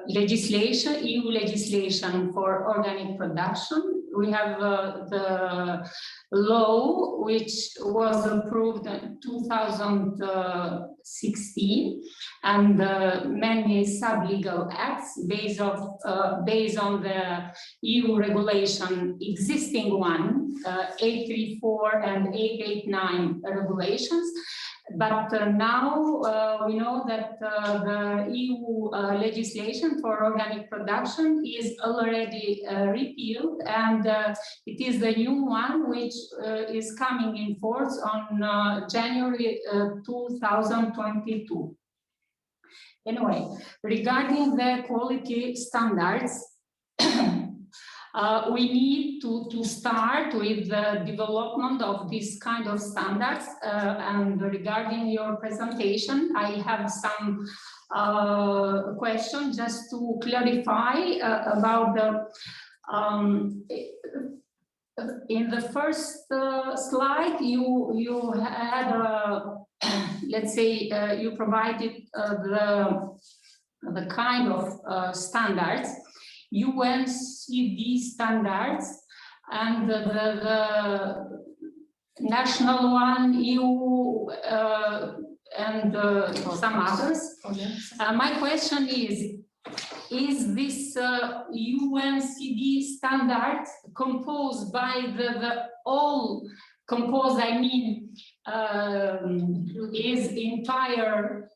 S7: legislation, EU legislation for organic production. We have the law which was approved in 2016, and many sub-legal acts based on the EU regulation, existing one, 834 and 889 regulations. But now we know that the EU legislation for organic production is already repealed, and it is the new one which is coming in force on January 2022. Anyway, regarding the quality standards, we need to start with the development of this kind of standards. And regarding your presentation, I have some questions just to clarify about the in the first slide, you had let's say you provided the kind of standards, UNCD standards, and the national one, EU, and some others. My question is this UNCD standard composed by I mean, is entire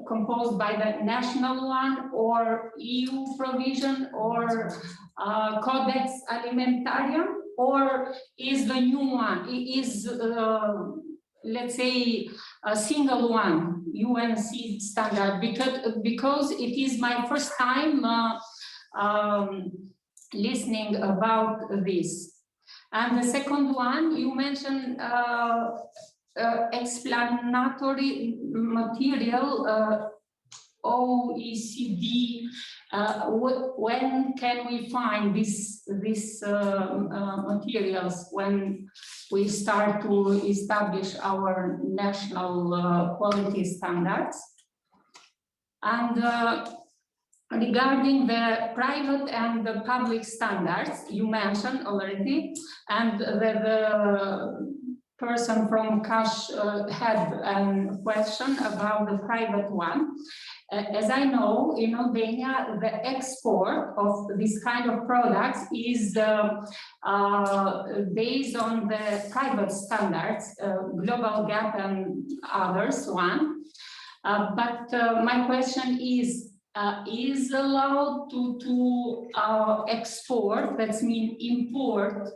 S7: composed by the national one, or EU provision, or Codex Alimentarium, or is the new one? Is let's say a single one, UNC standard? Because it is my first time listening about this. And the second one, you mentioned explanatory material, OECD. When can we find these materials when we start to establish our national quality standards? And regarding the private and the public standards, you mentioned already, and the person from Cash had a question about the private one. As I know, in Albania, the export of this kind of products is based on the private standards, Global Gap and others one. But my question is allowed to export, that means import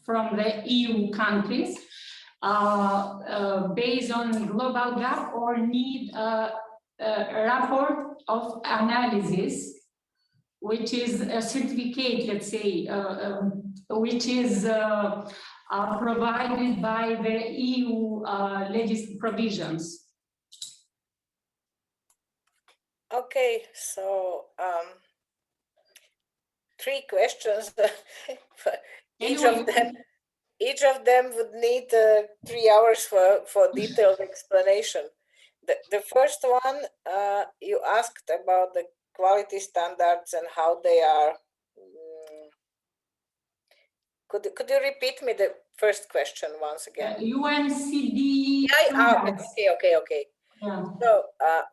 S7: from the EU countries based on Global Gap, or need a report of analysis, which is a certificate, let's say, which is provided by the EU provisions?
S4: Okay, so 3 questions. Each of them would need 3 hours for detailed explanation. The first one, you asked about the quality standards and how they are. Could you repeat me the first question once again?
S7: UNCD.
S4: Okay.
S7: Yeah.
S4: So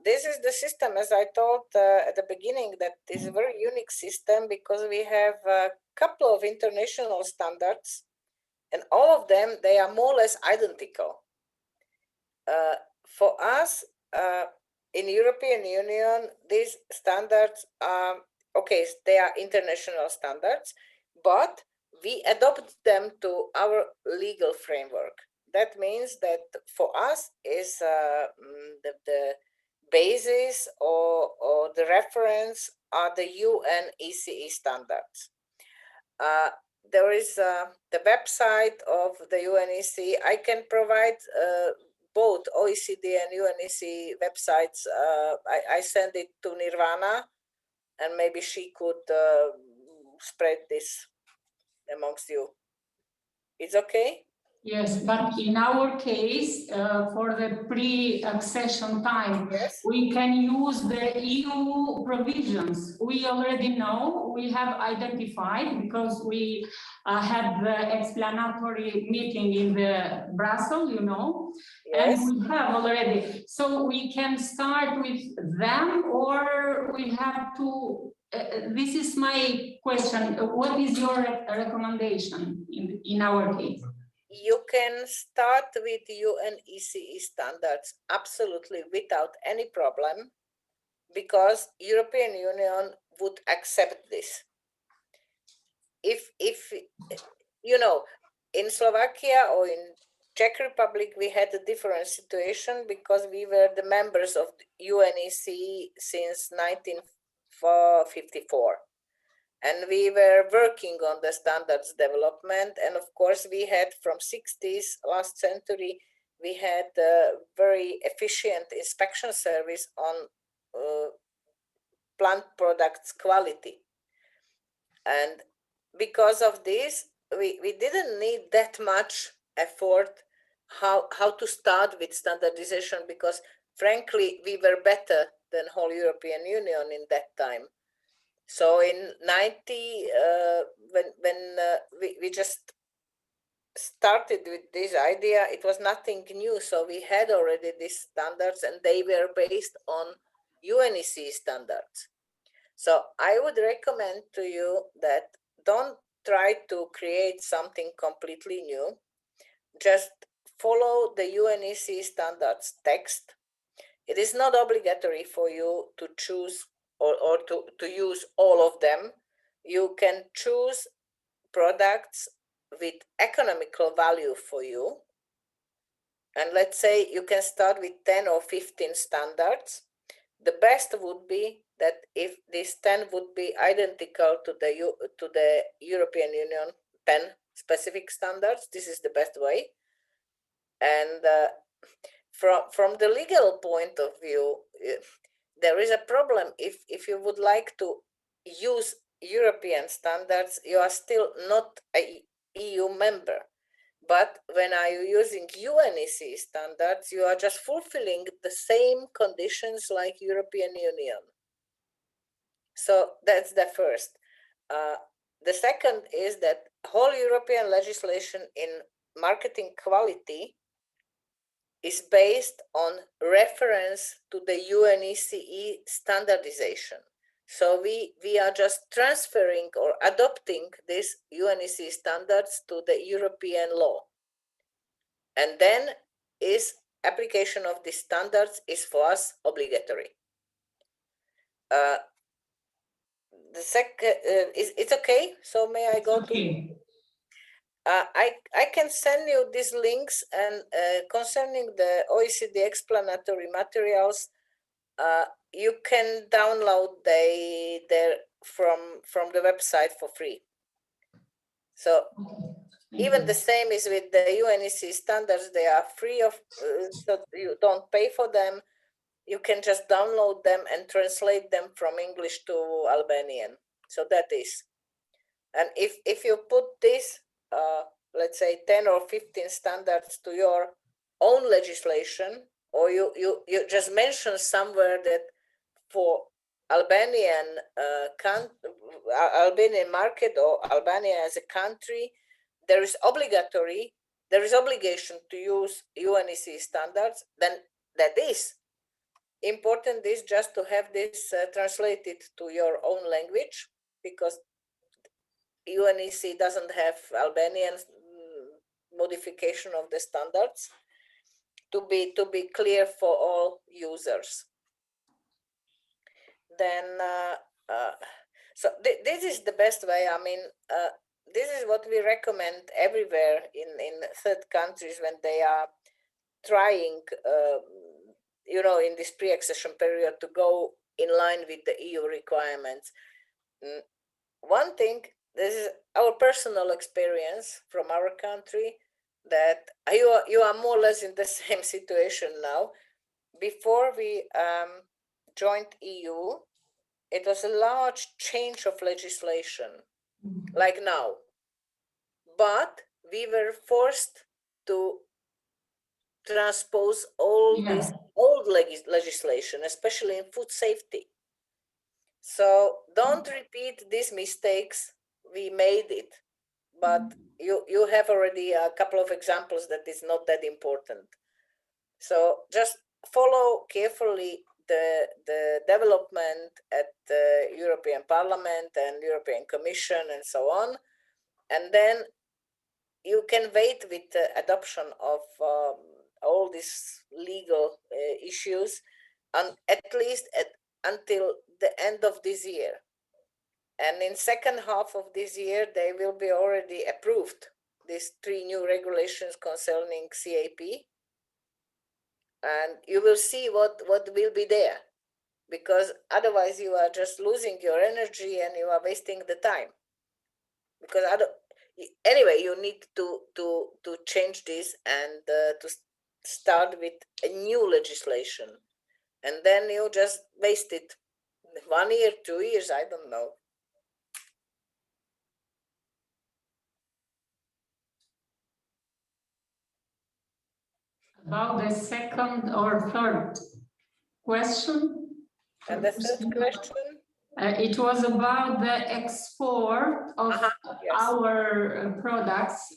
S4: this is the system, as I told at the beginning, that is a very unique system because we have a couple of international standards, and all of them, they are more or less identical. For us, in European Union, these standards are, okay, they are international standards, but we adopt them to our legal framework. That means that for us is the basis or the reference are the UNECE standards. There is the website of the UNECE. I can provide both OECD and UNECE websites. I send it to Nirvana, and maybe she could spread this amongst you. It's okay?
S7: Yes, but in our case, for the pre-accession time,
S4: Yes.
S7: we can use the EU provisions. We already know, we have identified, because we had the explanatory meeting in the Brussels, you know,
S4: Yes.
S7: and we have already. So we can start with them, or we have to, this is my question, what is your recommendation in our case?
S4: You can start with UNECE standards absolutely without any problem, because European Union would accept this. If you know, in Slovakia or in Czech Republic, we had a different situation because we were the members of the UNECE since 1954. And we were working on the standards development. And of course, we had from 60s, last century, we had a very efficient inspection service on plant products quality. And because of this, we didn't need that much effort how to start with standardization, because frankly, we were better than whole European Union in that time. So in 90, when we just started with this idea, it was nothing new. So we had already these standards, and they were based on UNECE standards. So I would recommend to you that don't try to create something completely new. Just follow the UNECE standards text. It is not obligatory for you to choose or to use all of them. You can choose products with economical value for you. And let's say you can start with 10 or 15 standards. The best would be that if these 10 would be identical to the European Union 10 specific standards, this is the best way. And from the legal point of view, there is a problem. If you would like to use European standards, you are still not a EU member. But when are you using UNECE standards, you are just fulfilling the same conditions like European Union. So that's the first. The second is that whole European legislation in marketing quality is based on reference to the UNECE standardization. So we are just transferring or adopting these UNECE standards to the European law. And then is application of these standards is for us obligatory. The second, it's okay. So may I go to? I can send you these links, and concerning the OECD explanatory materials, you can download there from the website for free. So even the same is with the UNECE standards; they are free of, so you don't pay for them. You can just download them and translate them from English to Albanian. So that is, and if you put this, let's say 10 or 15 standards to your own legislation, or you just mention somewhere that for Albanian Albanian market or Albania as a country, there is obligation to use UNECE standards, then that is important is just to have this translated to your own language, because UNEC doesn't have Albanian modification of the standards, to be clear for all users. Then, so this is the best way. I mean, this is what we recommend everywhere in third countries when they are trying, you know, in this pre-accession period to go in line with the EU requirements. One thing, this is our personal experience from our country, that you are more or less in the same situation now. Before we joined EU, it was a large change of legislation, like now. But we were forced to transpose all this old legislation, especially in food safety. So don't repeat these mistakes. We made it, but you have already a couple of examples that is not that important. So just follow carefully the development at the European Parliament and European Commission and so on, and then you can wait with the adoption of all these legal issues, and at least until the end of this year. And in second half of this year, they will be already approved, these 3 new regulations concerning CAP. And you will see what will be there, because otherwise you are just losing your energy and you are wasting the time. Because anyway, you need to change this and to start with a new legislation, and then you just wasted 1 year, 2 years, I don't know.
S7: About the second or third question.
S4: And the third question?
S7: It was about the export of
S4: yes.
S7: our products,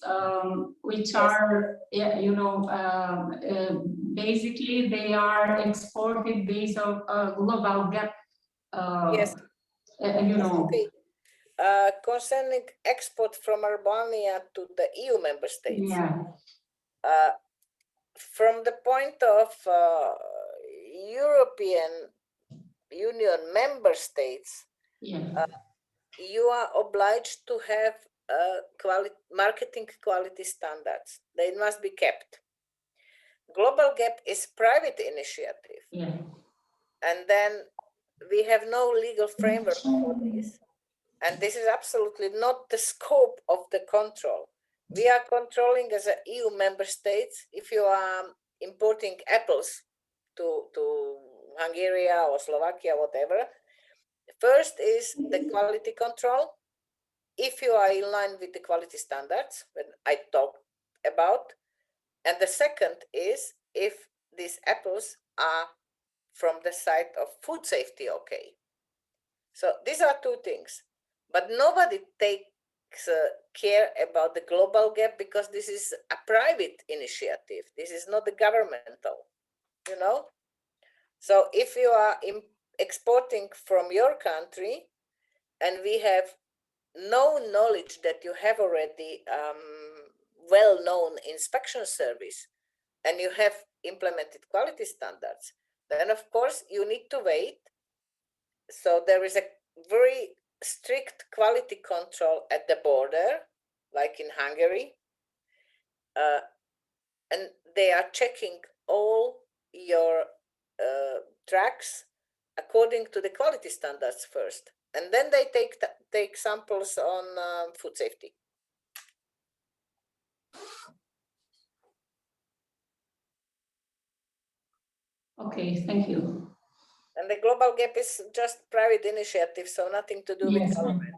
S7: which
S4: Yes.
S7: are, you know, basically they are exported based on global gap.
S4: Yes.
S7: You know.
S4: Okay. Concerning export from Albania to the EU member states.
S7: Yeah.
S4: From the point of European Union member states, you are obliged to have marketing quality standards. They must be kept. Global Gap is private initiative. And then we have no legal framework for this. And this is absolutely not the scope of the control. We are controlling as a EU member states if you are importing apples to Hungary or Slovakia, whatever. First is the quality control. If you are in line with the quality standards that I talked about. And the second is if these apples are from the side of food safety okay. So these are 2 things. But nobody takes care about the global gap because this is a private initiative. This is not the governmental, you know. So if you are exporting from your country and we have no knowledge that you have already well-known inspection service and you have implemented quality standards, then of course you need to wait. So there is a very strict quality control at the border, like in Hungary, and they are checking all your trucks according to the quality standards first, and then they take samples on food safety.
S7: Okay, thank you.
S4: And the global gap is just private initiative, so nothing to do with government.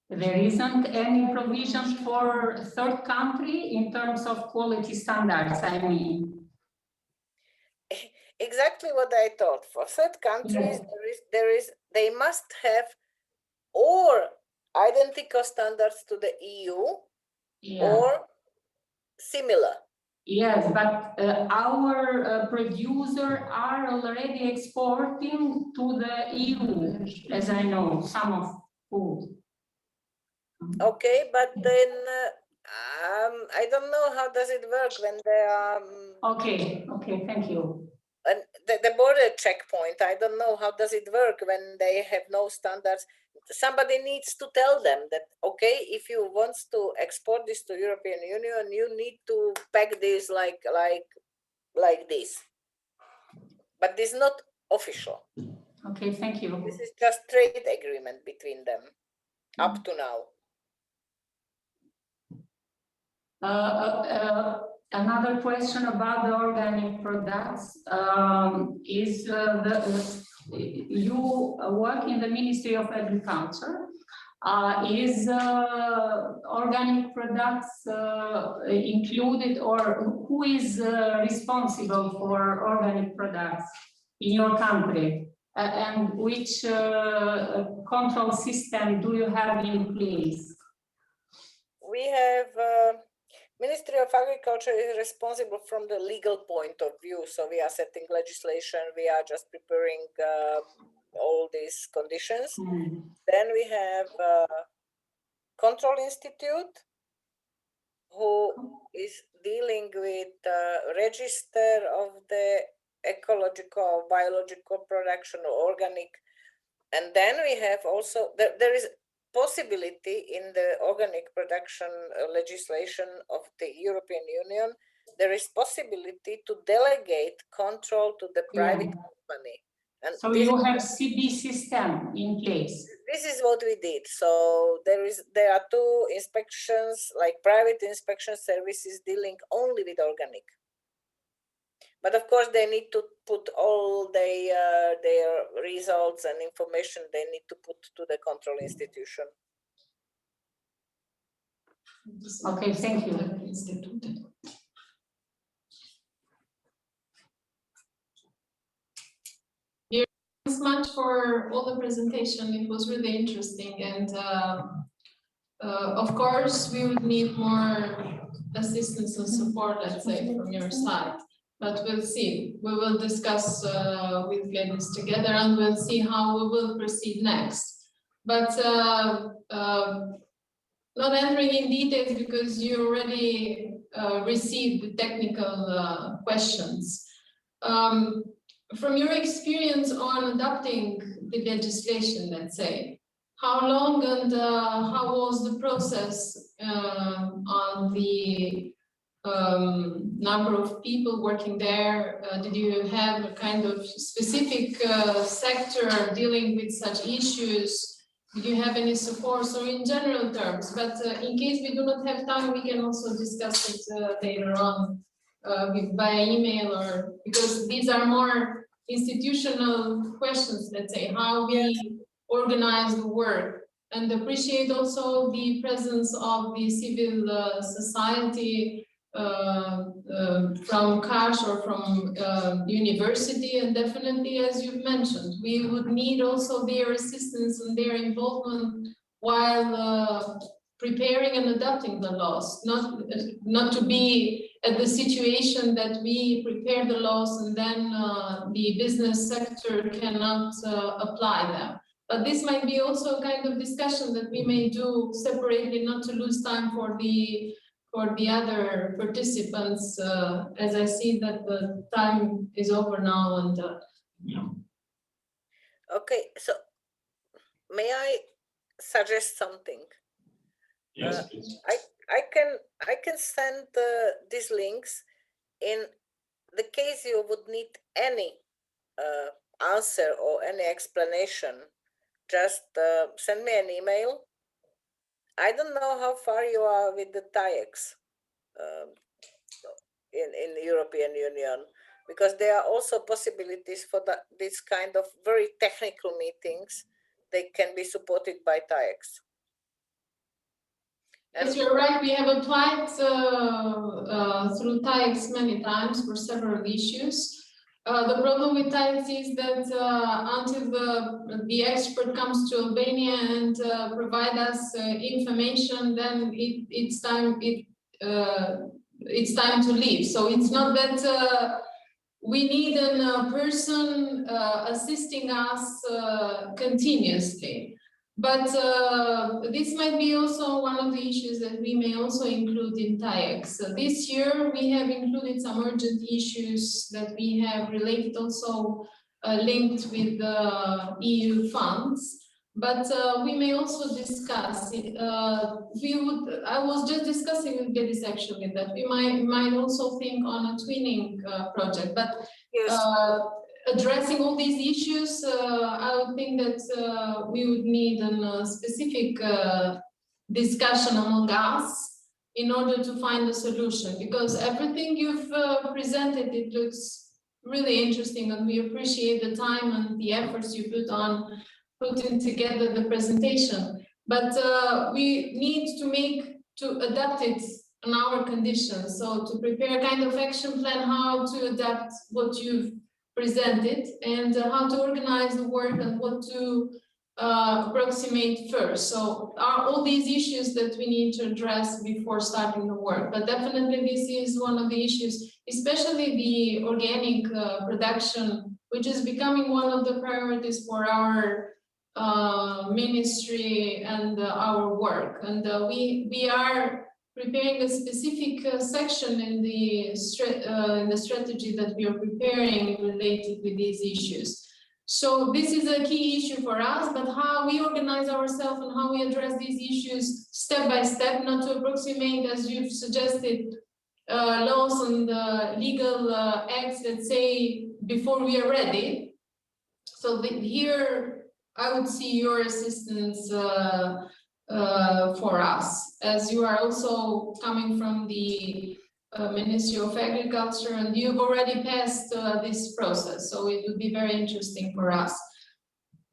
S7: There isn't any provision for third country in terms of quality standards, I mean.
S4: Exactly what I thought. For third countries, they must have or identical standards to the EU or similar.
S7: Yes, but our producer are already exporting to the EU, as I know, some of food.
S4: Okay, but then I don't know how does it work when they are.
S7: Okay, thank you.
S4: And the border checkpoint, I don't know how does it work when they have no standards. Somebody needs to tell them that, okay, if you want to export this to European Union, you need to pack this like this. But this is not official.
S7: Okay, thank you.
S4: This is just trade agreement between them up to now.
S7: Another question about the organic products is you work in the Ministry of Agriculture. Is organic products included, or who is responsible for organic products in your country? And which control system do you have in place?
S4: We have Ministry of Agriculture is responsible from the legal point of view. So we are setting legislation. We are just preparing all these conditions. Then we have Control Institute, who is dealing with register of the ecological, biological production or organic. And then we have also, there is possibility in the organic production legislation of the European Union, there is possibility to delegate control to the private company. And
S7: so you have CB system in place.
S4: This is what we did. So there are two inspections, like private inspection services dealing only with organic. But of course, they need to put all their results and information they need to put to the control institution.
S7: Okay, thank you.
S2: Thanks much for all the presentation. It was really interesting, and of course, we would need more assistance and support, let's say, from your side. But we'll see. We will discuss with ladies together, and we'll see how we will proceed next. But not entering in details because you already received the technical questions. From your experience on adopting the legislation, let's say, how long and how was the process on the number of people working there? Did you have a kind of specific sector dealing with such issues? Did you have any support, or in general terms? But in case we do not have time, we can also discuss it later on via email, or because these are more institutional questions, let's say, how we organize the work, and appreciate also the presence of the civil society from CASH or from university, and definitely, as you've mentioned, we would need also their assistance and their involvement while preparing and adopting the laws, not to be at the situation that we prepare the laws and then the business sector cannot apply them. But this might be also a kind of discussion that we may do separately, not to lose time for the other participants, as I see that the time is over now. And
S4: okay, so may I suggest something?
S1: Yes, please.
S4: I can send these links. In the case you would need any answer or any explanation, just send me an email. I don't know how far you are with the TAIEX in the European Union, because there are also possibilities for this kind of very technical meetings. They can be supported by TAIEX.
S2: Yes, you're right. We have applied through TAIEX many times for several issues. The problem with TAIEX is that until the expert comes to Albania and provide us information, then it's time to leave. So it's not that we need a person assisting us continuously. But this might be also one of the issues that we may also include in TAIEX. So this year we have included some urgent issues that we have related also linked with the EU funds. But we may also discuss it. I was just discussing with Gedis actually that we might also think on a twinning project. But
S4: Yes.
S2: Addressing all these issues, I would think that we would need a specific discussion among us in order to find a solution, because everything you've presented, it looks really interesting, and we appreciate the time and the efforts you put on putting together the presentation. But we need to adapt it on our conditions. So to prepare a kind of action plan, how to adapt what you've presented and how to organize the work and what to approximate first. So are all these issues that we need to address before starting the work. But definitely this is one of the issues, especially the organic production, which is becoming one of the priorities for our ministry and our work. And we are preparing a specific section in the strategy that we are preparing related with these issues. So this is a key issue for us, but how we organize ourselves and how we address these issues step by step, not to approximate, as you've suggested, laws and legal acts, let's say, before we are ready. So here I would see your assistance for us, as you are also coming from the Ministry of Agriculture, and you've already passed this process, so it would be very interesting for us.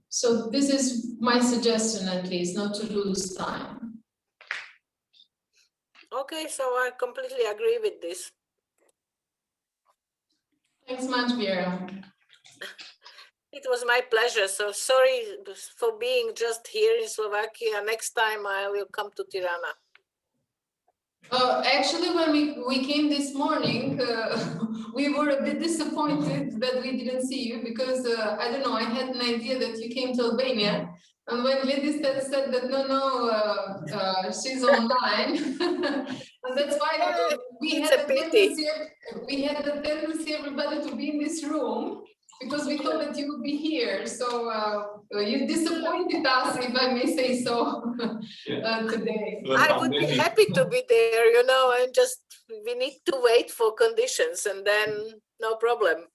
S2: So this is my suggestion, at least, not to lose time.
S4: Okay, so I completely agree with this.
S2: Thanks much, Vera.
S4: It was my pleasure. So sorry for being just here in Slovakia. Next time I will come to Tirana.
S2: Actually, when we came this morning, we were a bit disappointed that we didn't see you, because I don't know, I had an idea that you came to Albania, and when Gedis said that no, she's online, and that's why we had the tendency everybody to be in this room, because we thought that you would be here. So you disappointed us, if I may say so, today.
S4: I would be happy to be there, you know, and just we need to wait for conditions, and then no problem.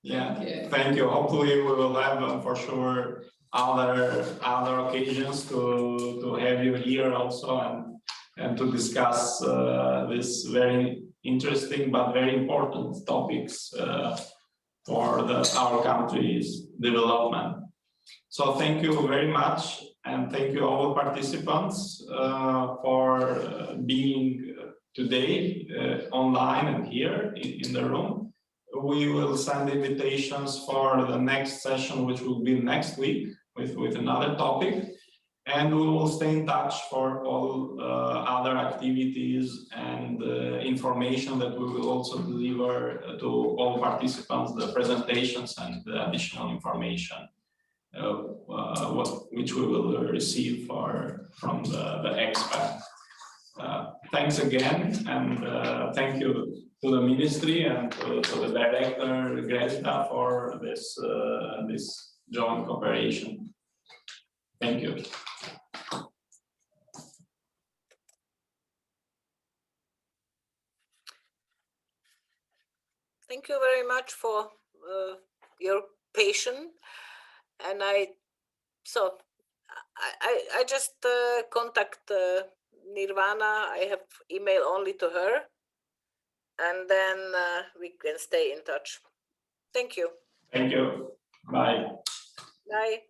S1: Yeah, thank you. Hopefully we will have for sure other occasions to have you here also, and to discuss this very interesting but very important topics for our country's development. So thank you very much, and thank you all participants for being today online and here in the room. We will send invitations for the next session, which will be next week with another topic, and we will stay in touch for all other activities and information that we will also deliver to all participants, the presentations and the additional information which we will receive from the expert. Thanks again, and thank you to the ministry and to the director Greta for this joint cooperation. Thank you.
S4: Thank you very much for your patience. And I just contact Nirvana. I have email only to her, and then we can stay in touch. Thank you.
S1: Thank you. Bye.
S4: Bye.